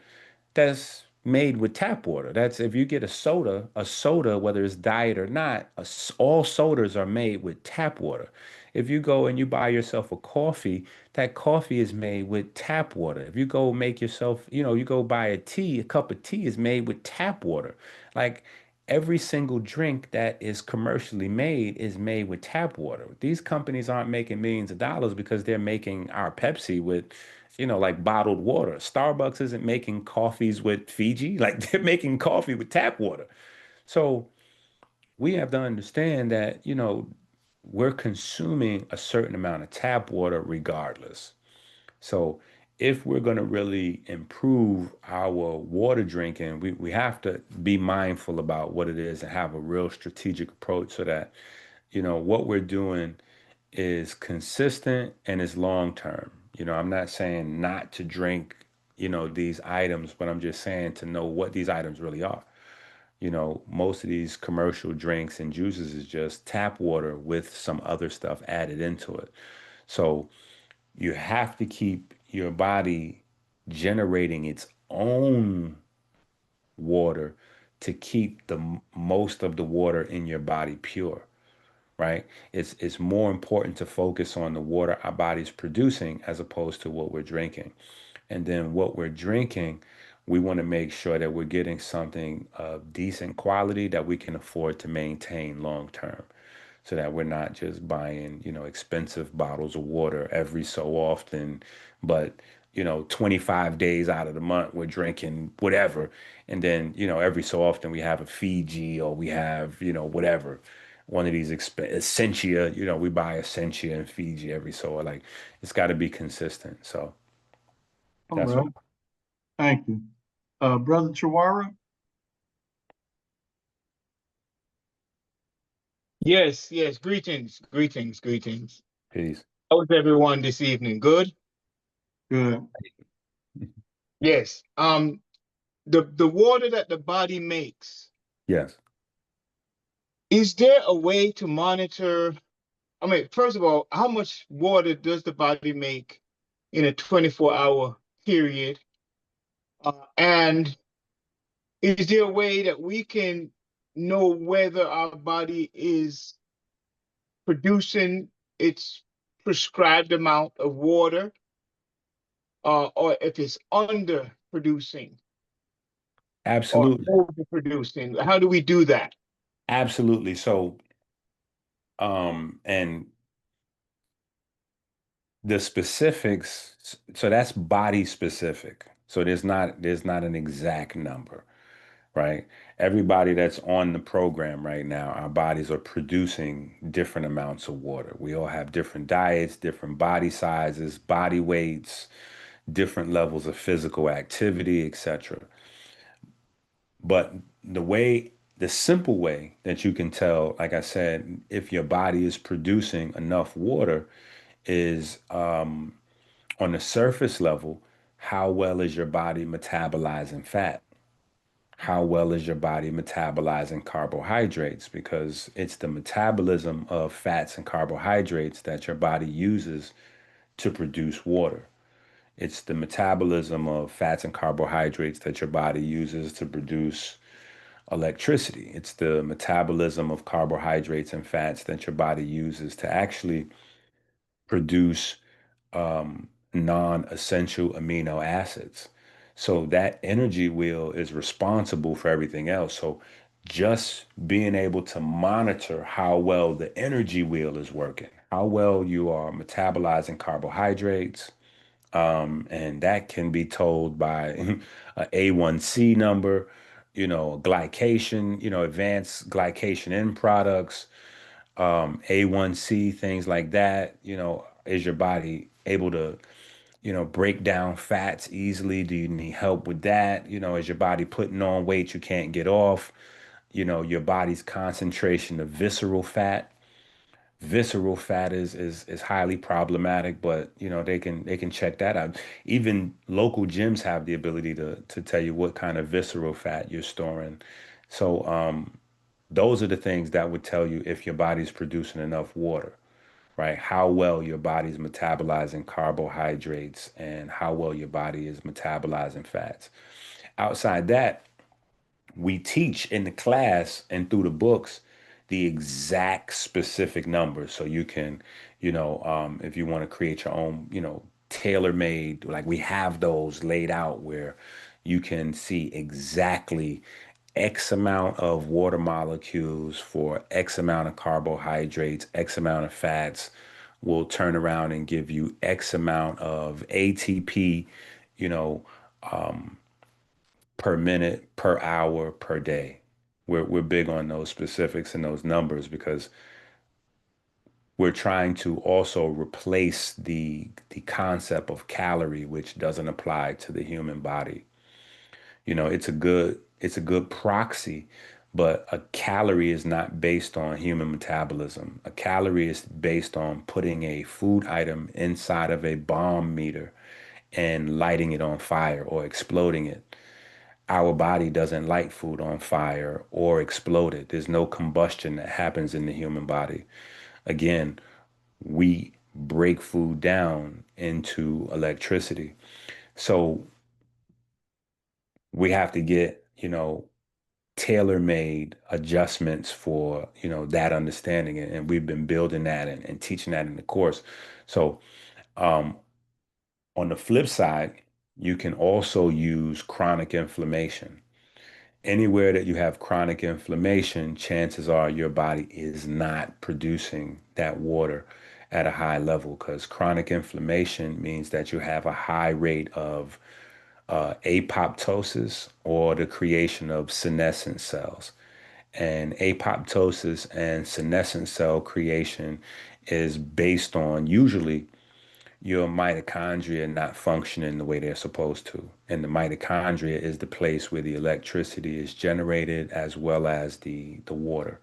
that's made with tap water. That's if you get a soda, whether it's diet or not, all sodas are made with tap water. If you go and you buy yourself a coffee, that coffee is made with tap water. If you go make yourself, you go buy a cup of tea is made with tap water. Like every single drink that is commercially made is made with tap water. These companies aren't making millions of dollars because they're making our Pepsi with like bottled water. Starbucks isn't making coffees with Fiji. Like they're making coffee with tap water. So we have to understand that, we're consuming a certain amount of tap water regardless. So if we're going to really improve our water drinking, we have to be mindful about what it is and have a real strategic approach so that, what we're doing is consistent and is long term. I'm not saying not to drink, these items, but I'm just saying to know what these items really are. Most of these commercial drinks and juices is just tap water with some other stuff added into it. So you have to keep your body generating its own water to keep most of the water in your body pure, right? It's more important to focus on the water our body's producing as opposed to what we're drinking. And then what we're drinking, we want to make sure that we're getting something of decent quality that we can afford to maintain long term, so that we're not just buying, expensive bottles of water every so often, but 25 days out of the month we're drinking whatever. And then, every so often we have a Fiji, or we have, whatever, one of these Essentia, we buy Essentia and Fiji every so, like, it's got to be consistent. So All that's what. right. Thank you. Brother Chiwara? Yes, yes. Greetings, greetings, greetings. Peace. How is everyone this evening? Good? Good. Yes. The water that the body makes, Yes. is there a way to monitor? I mean, first of all, how much water does the body make in a 24-hour period? And is there a way that we can know whether our body is producing its prescribed amount of water, or if it's underproducing or Absolutely. overproducing? How do we do that? Absolutely. So, and The specifics, so that's body specific. So there's not an exact number, right? Everybody that's on the program right now, our bodies are producing different amounts of water. We all have different diets, different body sizes, body weights, different levels of physical activity, etc. But the simple way that you can tell, like I said, if your body is producing enough water is on the surface level, how well is your body metabolizing fat? How well is your body metabolizing carbohydrates? Because it's the metabolism of fats and carbohydrates that your body uses to produce water. It's the metabolism of fats and carbohydrates that your body uses to produce electricity. It's the metabolism of carbohydrates and fats that your body uses to actually produce non-essential amino acids. So that energy wheel is responsible for everything else. So just being able to monitor how well the energy wheel is working, how well you are metabolizing carbohydrates, and that can be told by a A1C number, glycation, advanced glycation end products, A1C, things like that. Is your body able to, break down fats easily? Do you need help with that? Is your body putting on weight you can't get off? Your body's concentration of visceral fat is highly problematic, but they can check that out. Even local gyms have the ability to tell you what kind of visceral fat you're storing. So those are the things that would tell you if your body's producing enough water, right? How well your body's metabolizing carbohydrates and how well your body is metabolizing fats. Outside that, we teach in the class and through the books the exact specific numbers. So you can, if you want to create your own, tailor-made, like we have those laid out where you can see exactly X amount of water molecules for X amount of carbohydrates, X amount of fats will turn around and give you X amount of ATP, you know, per minute, per hour, per day. We're big on those specifics and those numbers because we're trying to also replace the concept of calorie, which doesn't apply to the human body. It's a good proxy, but a calorie is not based on human metabolism. A calorie is based on putting a food item inside of a bomb meter and lighting it on fire or exploding it. Our body doesn't light food on fire or explode it. There's no combustion that happens in the human body. Again, we break food down into electricity. So we have to get, tailor-made adjustments for, that understanding. And we've been building that and teaching that in the course. So um, on the flip side, you can also use chronic inflammation. Anywhere that you have chronic inflammation, chances are your body is not producing that water at a high level because chronic inflammation means that you have a high rate of apoptosis or the creation of senescent cells. And apoptosis and senescent cell creation is based on usually your mitochondria not functioning the way they're supposed to. And the mitochondria is the place where the electricity is generated as well as the water.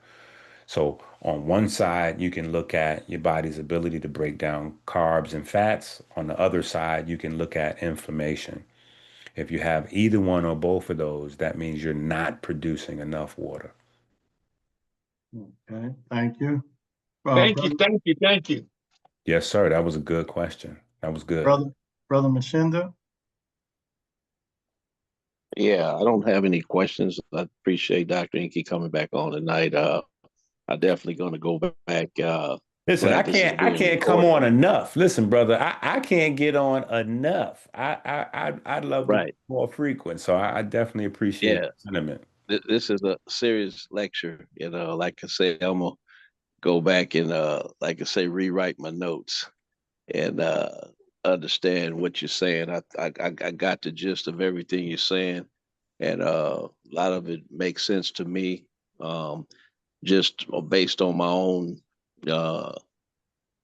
So on one side, you can look at your body's ability to break down carbs and fats. On the other side, you can look at inflammation. If you have either one or both of those, that means you're not producing enough water. Okay, thank you. Thank you, thank you, thank you. Yes, sir. That was a good question. That was good. Brother Mshinda. Yeah, I don't have any questions. I appreciate Dr. Enqi coming back on tonight. I'm definitely going to go back. Listen, I glad this is can't being come on recorded. enough. Listen, brother, I can't get on enough. I'd love to be Right. more frequent. So I definitely appreciate Yeah. the sentiment. This is a serious lecture. Like I say, I'm gonna go back and like I say, rewrite my notes. and understand what you're saying. I got the gist of everything you're saying, and a lot of it makes sense to me. Just based on my own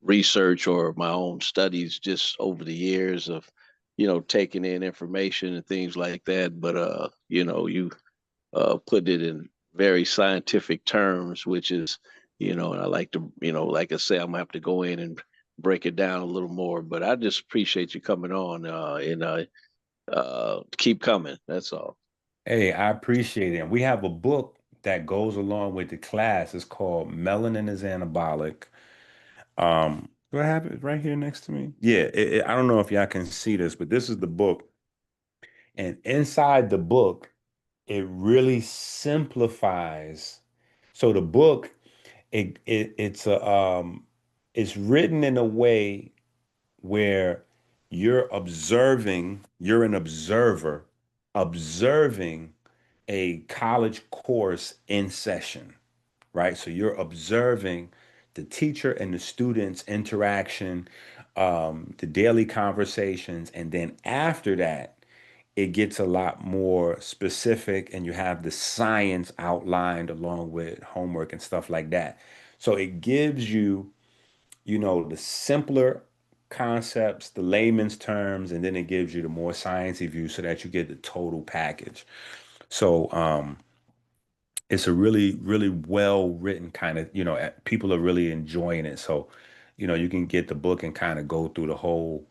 research or my own studies just over the years of, taking in information and things like that. But you put it in very scientific terms, which is, and I like to, like I say, I'm gonna have to go in and break it down a little more. But I just appreciate you coming on and keep coming. That's all. Hey, I appreciate it. And we have a book that goes along with the class. It's called Melanin is Anabolic. Do I have it right here next to me? Yeah, I don't know if y'all can see this, but this is the book. And inside the book, it really simplifies. So the book, it's written in a way where you're an observer, observing a college course in session, right? So you're observing the teacher and the students' interaction, the daily conversations, and then after that, it gets a lot more specific, and you have the science outlined along with homework and stuff like that. So it gives you, the simpler concepts, the layman's terms, and then it gives you the more sciencey view so that you get the total package. So it's a really, really well written kind of, people are really enjoying it. So, you can get the book and kind of go through the whole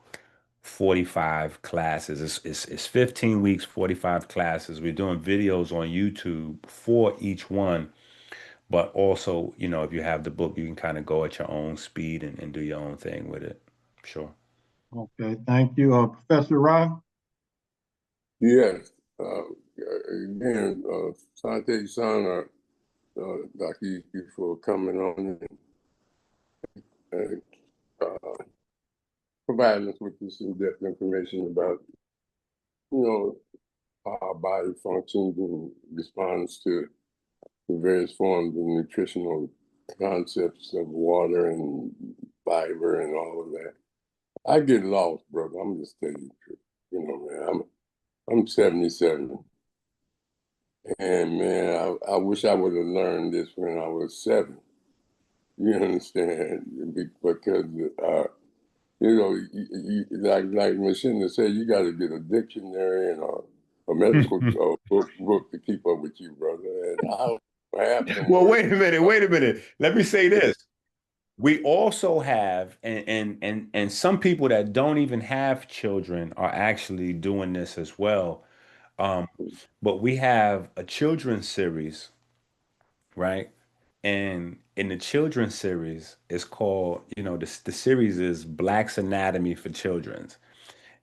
45 classes. It's 15 weeks, 45 classes. We're doing videos on YouTube for each one. But also, if you have the book, you can kind of go at your own speed and do your own thing with it. Sure. Okay, thank you. Professor Ron? Yes. Again, Sante Sana, Dr. Enqi, for coming on and providing us with this in-depth information about, how our body functions and responds to the various forms of nutritional concepts of water and fiber and all of that. I get lost, brother. I'm just telling you the truth. Man, I'm 77. And man, I wish I would have learned this when I was 7. You understand? Because like Mshinda said, you got to get a dictionary and a medical book to keep up with you, brother. And I have some. Well, wait a minute. Let me say this. We also have, and some people that don't even have children are actually doing this as well. But we have a children's series, right? And in the children's series, it's called, the series is Black's Anatomy for Children's.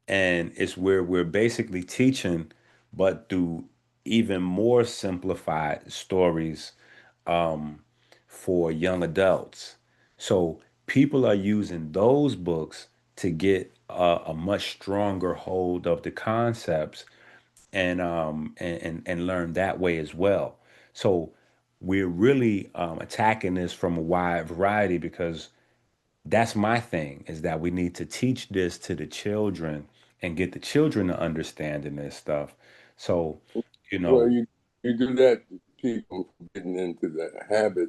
And it's where we're basically teaching, but through even more simplified stories for young adults. So people are using those books to get a much stronger hold of the concepts and learn that way as well. So we're really attacking this from a wide variety because that's my thing is that we need to teach this to the children and get the children to understanding this stuff. So, Well, you do that to people getting into the habit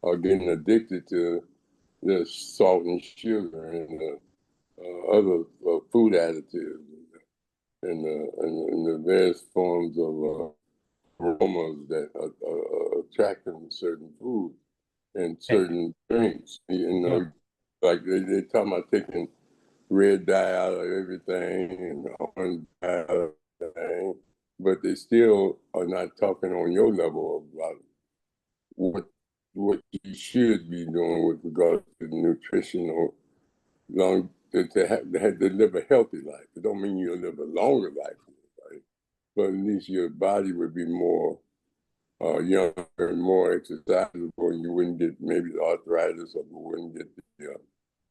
or getting addicted to the salt and sugar and the other food additives and the various forms of aromas that attract them to certain foods and certain drinks. Like they talking about taking red dye out of everything and orange dye out of everything, but they still are not talking on your level about what you should be doing with regard to nutrition or to live a healthy life. It don't mean you'll live a longer life, right? But at least your body would be more younger and more exercisable, and you wouldn't get maybe the arthritis or you wouldn't get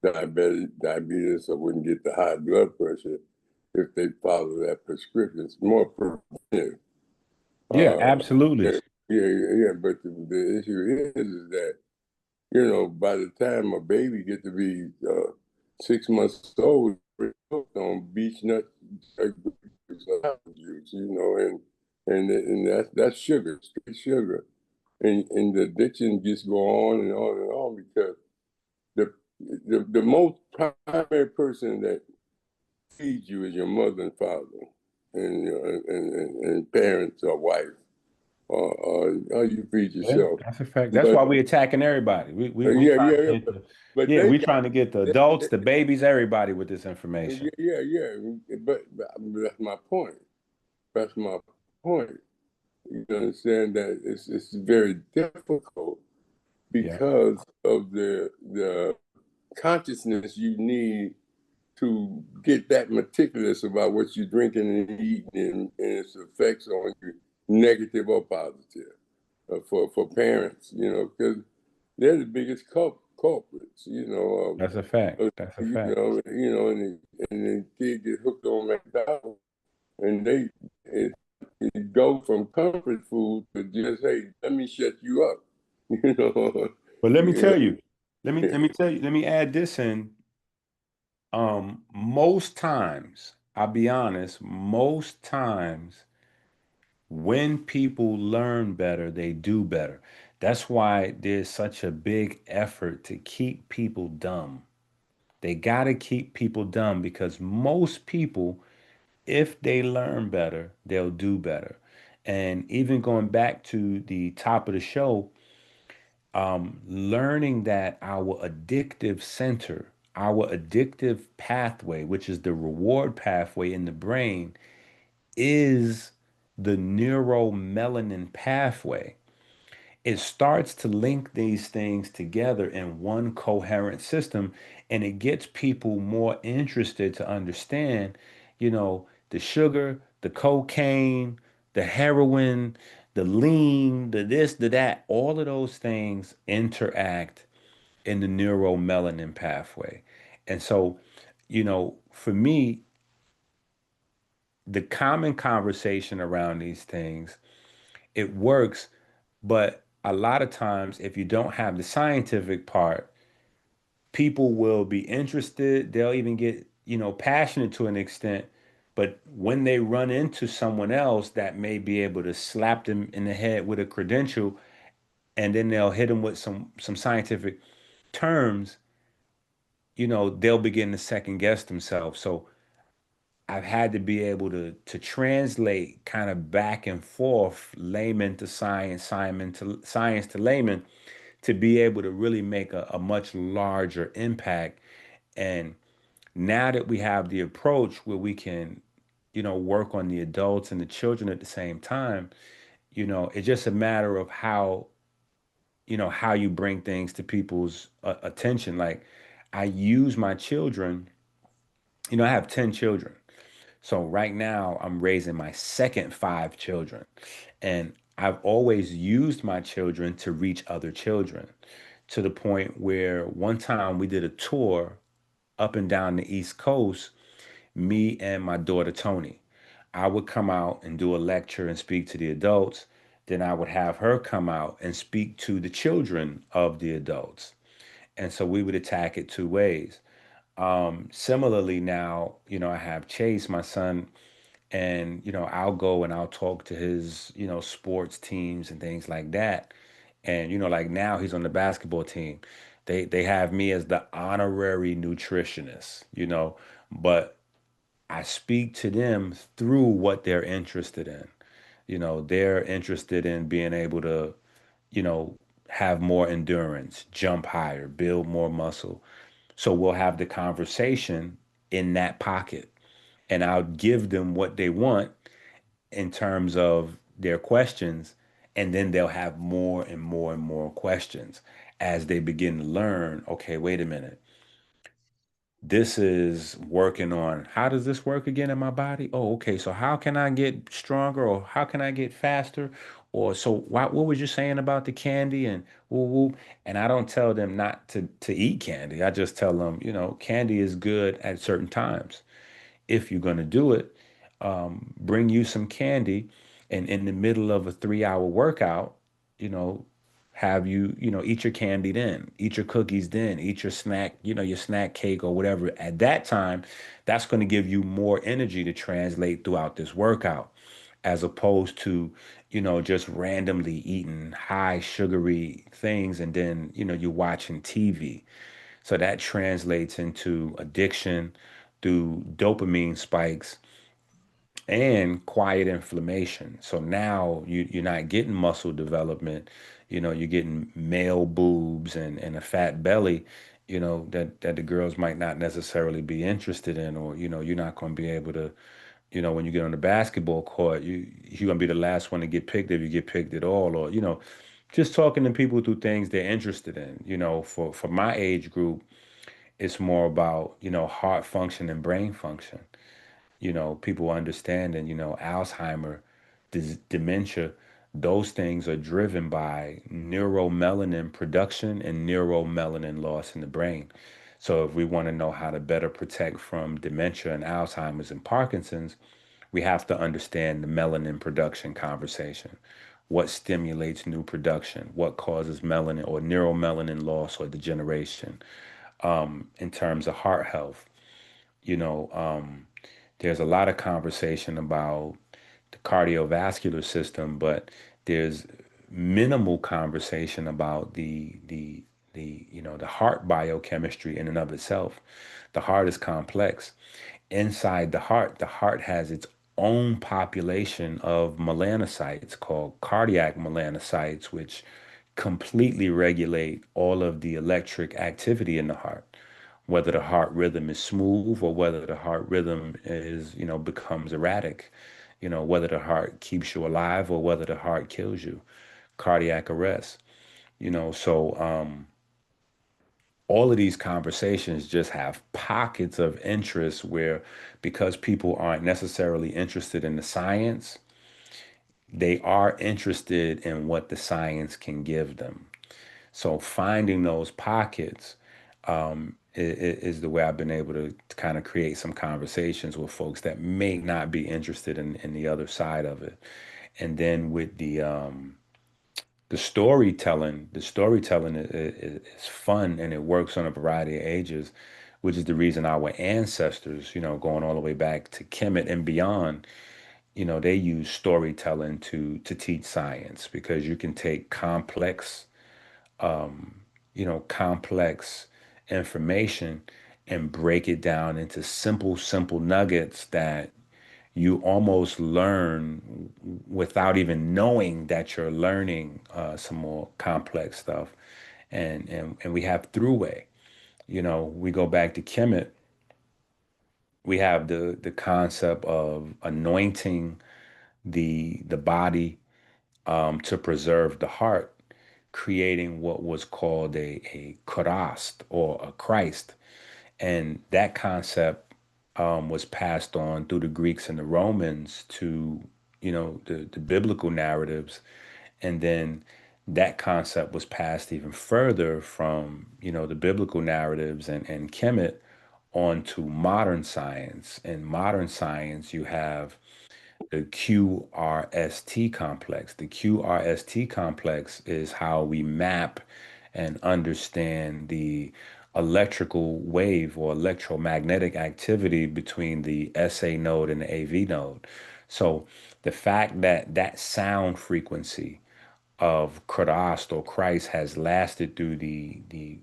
the diabetes or wouldn't get the high blood pressure if they follow that prescription. It's more preventive. yeah, absolutely. Yeah. But the issue is that, by the time a baby gets to be 6 months old, hooked on beech nut juice, and that's sugar, straight sugar, and the addiction just go on and on and on because the most primary person that feeds you is your mother and father, and parents or wife, or you feed Yeah, yourself. that's a fact. That's But why we attacking everybody. We yeah, trying to yeah, get the but yeah, they we got trying to get the they, adults, the babies, everybody with this information. yeah. But that's my point. That's my point. You understand that it's very difficult Yeah, because of the consciousness you need to get that meticulous about what you're drinking and eating and its effects on you, negative or positive, for parents, because they're the biggest culprits, that's a fact. That's a fact. and the kid get hooked on McDonald's, and it go from comfort food to just, hey, let me shut you up, you know. But let me you know. tell you, let me tell you, let me add this in. Most times, I'll be honest, most times when people learn better, they do better. That's why there's such a big effort to keep people dumb. They got to keep people dumb because most people, if they learn better, they'll do better. And even going back to the top of the show, learning that our addictive center, our addictive pathway, which is the reward pathway in the brain, is the neuromelanin pathway. It starts to link these things together in one coherent system, and it gets people more interested to understand, the sugar, the cocaine, the heroin, the lean, the this, the that, all of those things interact in the neuromelanin pathway. And so, for me, the common conversation around these things, it works, but a lot of times, if you don't have the scientific part, people will be interested. They'll even get, passionate to an extent. But when they run into someone else that may be able to slap them in the head with a credential, and then they'll hit them with some scientific terms, they'll begin to second guess themselves. So I've had to be able to translate kind of back and forth, layman to science, science to layman, to be able to really make a much larger impact. And now that we have the approach where we can, work on the adults and the children at the same time, it's just a matter of how you bring things to people's attention. Like I use my children, I have 10 children. So right now I'm raising my second five children. And I've always used my children to reach other children to the point where one time we did a tour up and down the East Coast, me and my daughter Tony. I would come out and do a lecture and speak to the adults. Then I would have her come out and speak to the children of the adults. And so we would attack it two ways. Similarly, now, I have Chase, my son, and, I'll go and I'll talk to his, sports teams and things like that. And, like now he's on the basketball team. They have me as the honorary nutritionist, but I speak to them through what they're interested in. They're interested in being able to, you know, have more endurance, jump higher, build more muscle. So we'll have the conversation in that pocket, and I'll give them what they want in terms of their questions, and then they'll have more and more and more questions as they begin to learn, okay, wait a minute, this is working on how does this work again in my body? Oh, okay. So how can I get stronger, or how can I get faster? Or so what was you saying about the candy and woo woo? And I don't tell them not to eat candy. I just tell them, candy is good at certain times. If you're gonna do it, bring you some candy, and in the middle of a 3-hour workout, you know, have you, eat your candy then, eat your cookies then, eat your snack, your snack cake or whatever. At that time, that's going to give you more energy to translate throughout this workout, as opposed to, just randomly eating high sugary things and then, you're watching TV. So that translates into addiction through dopamine spikes and quiet inflammation. So now you're not getting muscle development, you're getting male boobs and a fat belly, that the girls might not necessarily be interested in, or, you're not going to be able to, when you get on the basketball court, you're going to be the last one to get picked if you get picked at all, or, just talking to people through things they're interested in. For my age group, it's more about, heart function and brain function. People understanding, Alzheimer, dementia, those things are driven by neuromelanin production and neuromelanin loss in the brain. So if we want to know how to better protect from dementia and Alzheimer's and Parkinson's, we have to understand the melanin production conversation. What stimulates new production? What causes melanin or neuromelanin loss or degeneration? In terms of heart health, you know, um, there's a lot of conversation about the cardiovascular system, but there's minimal conversation about the heart biochemistry in and of itself. The heart is complex. Inside the heart has its own population of melanocytes called cardiac melanocytes, which completely regulate all of the electric activity in the heart, whether the heart rhythm is smooth or whether the heart rhythm is, becomes erratic, whether the heart keeps you alive or whether the heart kills you, cardiac arrest, so all of these conversations just have pockets of interest where, because people aren't necessarily interested in the science, they are interested in what the science can give them. So finding those pockets is the way I've been able to kind of create some conversations with folks that may not be interested in the other side of it. And then with the storytelling is fun and it works on a variety of ages, which is the reason our ancestors, going all the way back to Kemet and beyond, they use storytelling to teach science, because you can take complex information and break it down into simple nuggets that you almost learn without even knowing that you're learning some more complex stuff. And we have throughway. We go back to Kemet. We have the concept of anointing the body to preserve the heart, creating what was called a Christ or a Christ. And that concept was passed on through the Greeks and the Romans to, the biblical narratives. And then that concept was passed even further from, the biblical narratives and Kemet onto modern science. In modern science, you have the QRST complex. The QRST complex is how we map and understand the electrical wave or electromagnetic activity between the SA node and the AV node. So the fact that that sound frequency of Christ or Christ has lasted through the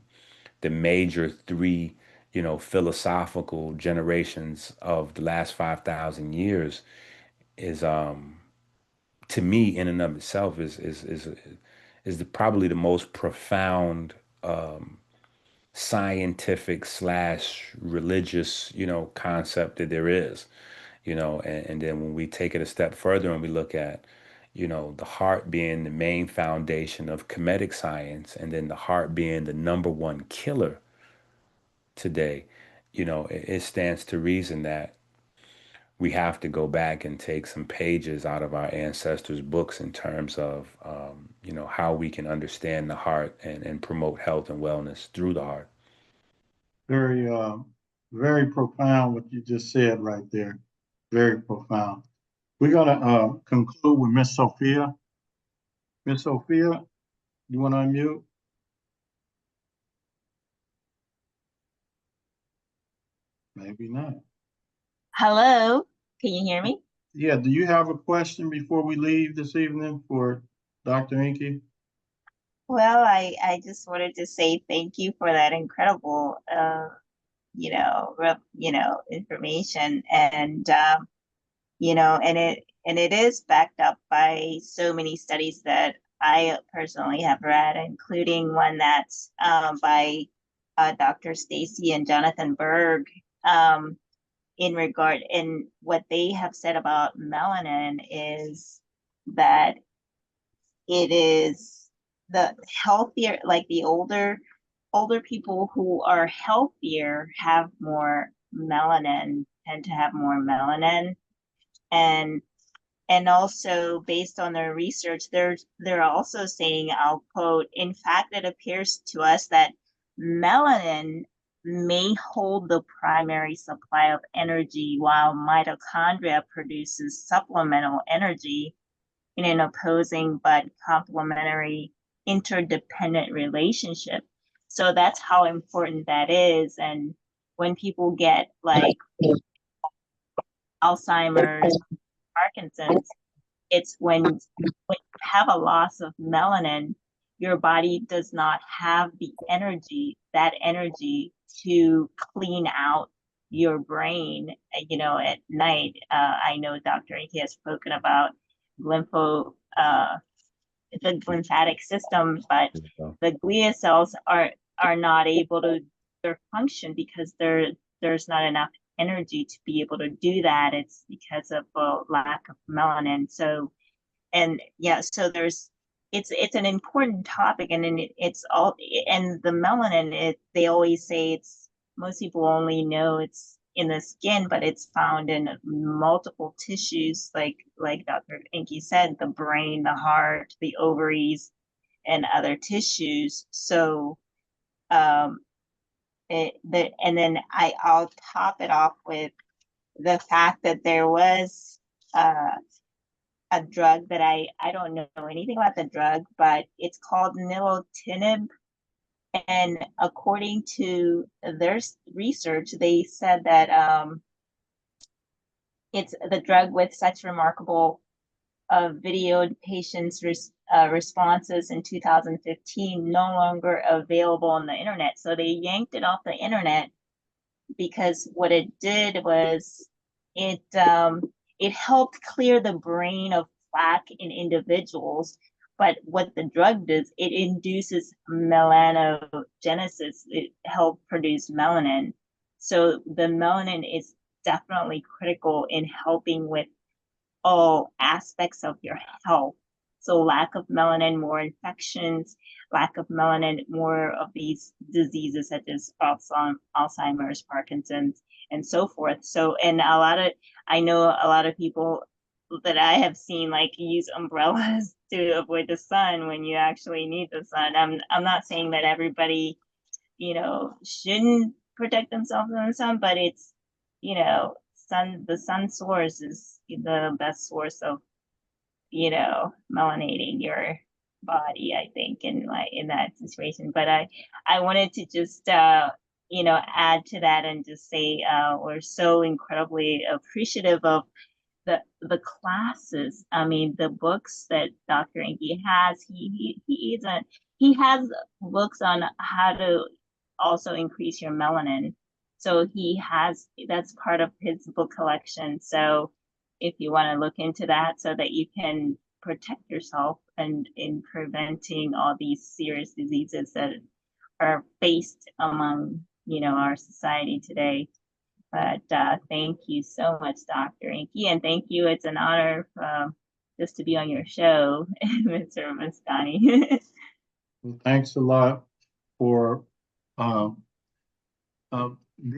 major three, philosophical generations of the last 5,000 years is to me in and of itself is probably the most profound scientific slash religious concept that there is, and then when we take it a step further and we look at the heart being the main foundation of comedic science, and then the heart being the number one killer today, it stands to reason that we have to go back and take some pages out of our ancestors' books in terms of, how we can understand the heart and promote health and wellness through the heart. Very, very profound what you just said right there. Very profound. We're gonna conclude with Miss Sophia. Miss Sophia, You want to unmute? Maybe not. Hello, can you hear me? Yeah, do you have a question before we leave this evening for Dr. Enqi? Well, I just wanted to say thank you for that incredible, information, and and it is backed up by so many studies that I personally have read, including one that's by Dr. Stacy and Jonathan Berg, in what they have said about melanin is that it is the healthier, like the older people who are healthier have more melanin, tend to have more melanin. and and also based on their research, they're also saying, I'll quote, in fact, it appears to us that melanin may hold the primary supply of energy while mitochondria produces supplemental energy in an opposing but complementary interdependent relationship. So that's how important that is. And when people get like Alzheimer's, Parkinson's, it's when you have a loss of melanin, your body does not have that energy to clean out your brain, at night. I know Dr. Enqi has spoken about lympho, the lymphatic system, but the glia cells are not able to their function because there's not enough energy to be able to do that. It's because of a lack of melanin. So, and yeah, so it's an important topic, and then it's all, and the melanin, they always say it's, most people only know it's in the skin, but it's found in multiple tissues, like Dr. Enqi said, the brain, the heart, the ovaries, and other tissues. So and then I'll top it off with the fact that there was a drug that I don't know anything about the drug, but it's called nilotinib. And according to their research, they said that it's the drug with such remarkable videoed patients' responses in 2015, no longer available on the internet. So they yanked it off the internet because what it did was it helped clear the brain of plaque in individuals. But what the drug does, it induces melanogenesis. It helps produce melanin. So the melanin is definitely critical in helping with all aspects of your health. So lack of melanin, more infections, lack of melanin, more of these diseases such as Alzheimer's, Parkinson's, and so forth. So, and I know a lot of people that I have seen like use umbrellas to avoid the sun when you actually need the sun. I'm not saying that everybody, shouldn't protect themselves from the sun, but it's, the sun source is the best source of, melanating your body, I think, in that situation. But I wanted to just add to that and just say we're so incredibly appreciative of the classes. I mean, the books that Dr. Enqi has, he has books on how to also increase your melanin. So that's part of his book collection. So if you want to look into that so that you can protect yourself and in preventing all these serious diseases that are faced among, our society today. But thank you so much, Dr. Enqi, and thank you. It's an honor just to be on your show, Mr. Maskani. Well, thanks a lot for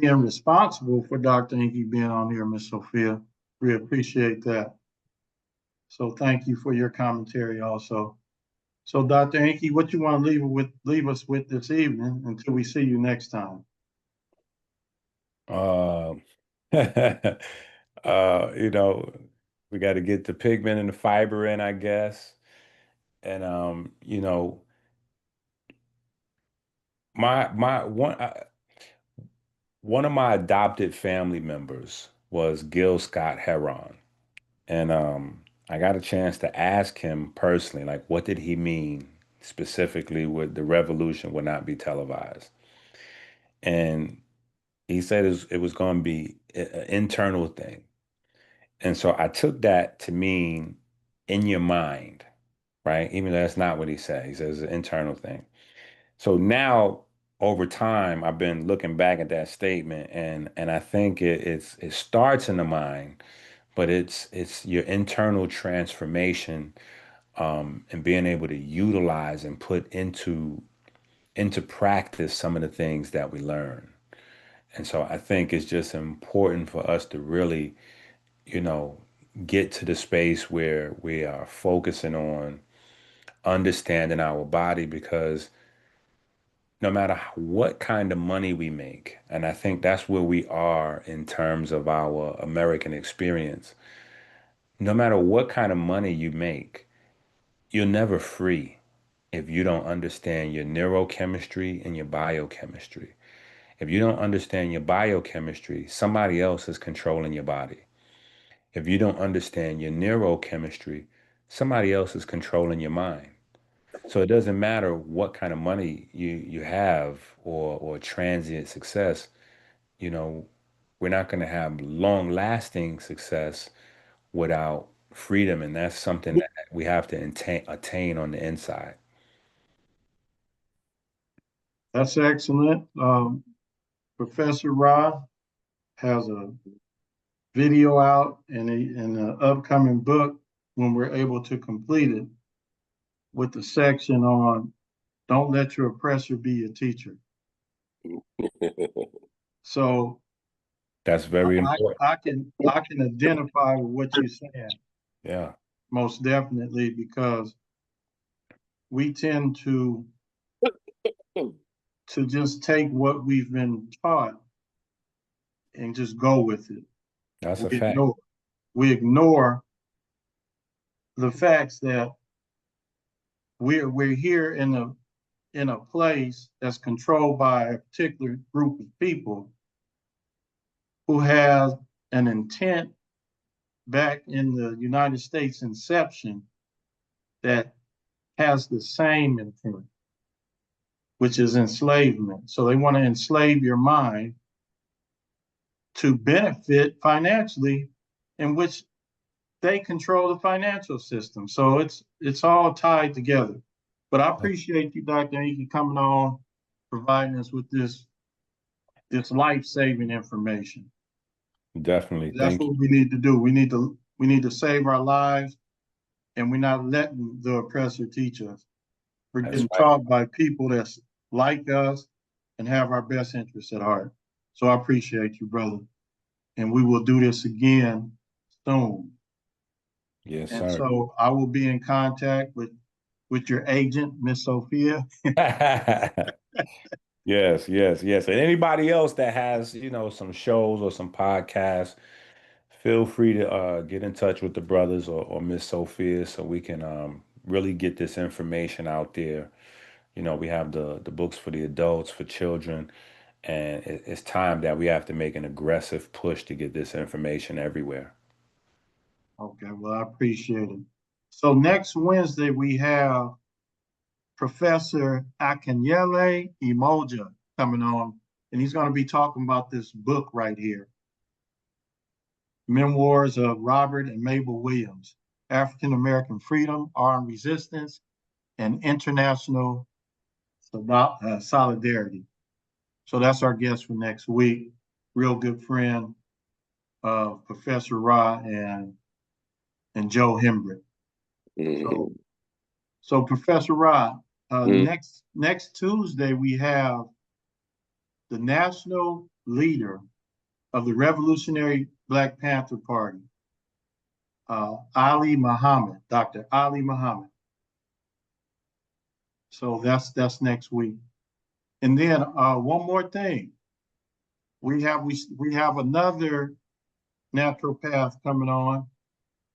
being responsible for Dr. Enqi being on here, Miss Sophia. We appreciate that. So thank you for your commentary also. So Dr. Enqi, what you want to leave us with this evening until we see you next time? We got to get the pigment and the fiber in, I guess. And, my one of my adopted family members was Gil Scott Heron. And I got a chance to ask him personally, like, what did he mean specifically with the revolution would not be televised? And he said it was going to be an internal thing. And so I took that to mean in your mind, right? Even though that's not what he said. He says it's an internal thing. So now over time, I've been looking back at that statement, and I think it starts in the mind, but it's your internal transformation, and being able to utilize and put into practice some of the things that we learn. And so I think it's just important for us to really, you know, get to the space where we are focusing on understanding our body, because no matter what kind of money we make, and I think that's where we are in terms of our American experience, no matter what kind of money you make, you're never free if you don't understand your neurochemistry and your biochemistry. If you don't understand your biochemistry, somebody else is controlling your body. If you don't understand your neurochemistry, somebody else is controlling your mind. So it doesn't matter what kind of money you have, or transient success, you know, we're not going to have long lasting success without freedom. And that's something that we have to attain on the inside. That's excellent. Professor Ra has a video out and an upcoming book when we're able to complete it, with the section on don't let your oppressor be your teacher. So That's very important. I can identify with what you're saying, Yeah. most definitely, because we tend to just take what we've been taught and just go with it. That's a We fact. ignore the facts that we're here in a place that's controlled by a particular group of people who has an intent back in the United States inception that has the same intent, which is enslavement. So they want to enslave your mind to benefit financially, in which they control the financial system. So it's all tied together. But I appreciate you, Dr. Enqi, coming on, providing us with this life-saving information. Definitely. That's Thank you. what we need to do. We need to save our lives, and we're not letting the oppressor teach us. We're That's getting right. taught by people that's like us and have our best interests at heart. So I appreciate you, brother. And we will do this again soon. Yes, And sir. so I will be in contact with your agent, Miss Sophia. Yes, yes, yes. And anybody else that has, you know, some shows or some podcasts, feel free to get in touch with the brothers, or Miss Sophia, so we can really get this information out there. You know, we have the books for the adults, for children, and it's time that we have to make an aggressive push to get this information everywhere. Okay, well, I appreciate it. So next Wednesday, we have Professor Akanyele Imoja coming on, and he's going to be talking about this book right here, Memoirs of Robert and Mabel Williams, African American Freedom, Armed Resistance, and International Solidarity. So that's our guest for next week. Real good friend of Professor Ra and Joe Hembrick. So Professor Ra, next Tuesday we have the national leader of the Revolutionary Black Panther Party, Ali Muhammad, Dr. Ali Muhammad. So that's next week. And then one more thing, we have another naturopath coming on,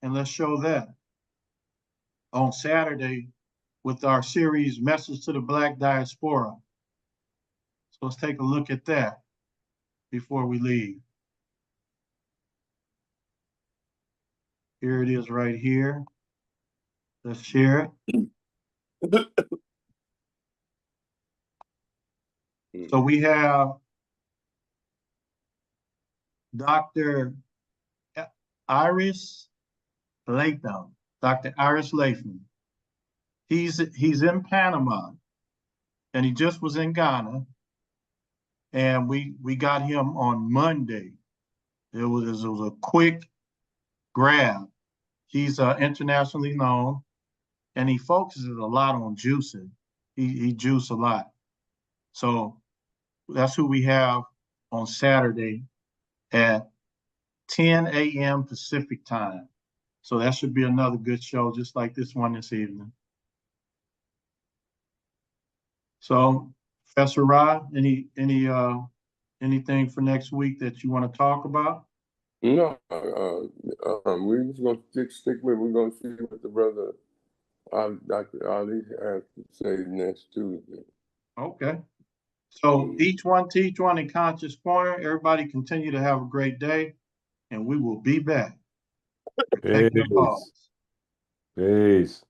and let's show that on Saturday with our series Message to the Black Diaspora. So let's take a look at that before we leave. Here it is right here. Let's share it. So we have Dr. Iris Latham. Dr. Iris Latham. He's in Panama, and he just was in Ghana, and we got him on Monday. It was a quick grab. He's internationally known, and he focuses a lot on juicing. He juice a lot. So that's who we have on Saturday at 10 a.m. Pacific time. So that should be another good show, just like this one this evening. So, Professor Rod, anything for next week that you want to talk about? No, we was gonna stick with. We're gonna see what the brother Dr. Ali has to say next Tuesday. Okay. So each one teach one in Conscious Corner. Everybody continue to have a great day, and we will be back. We're taking a pause. Peace.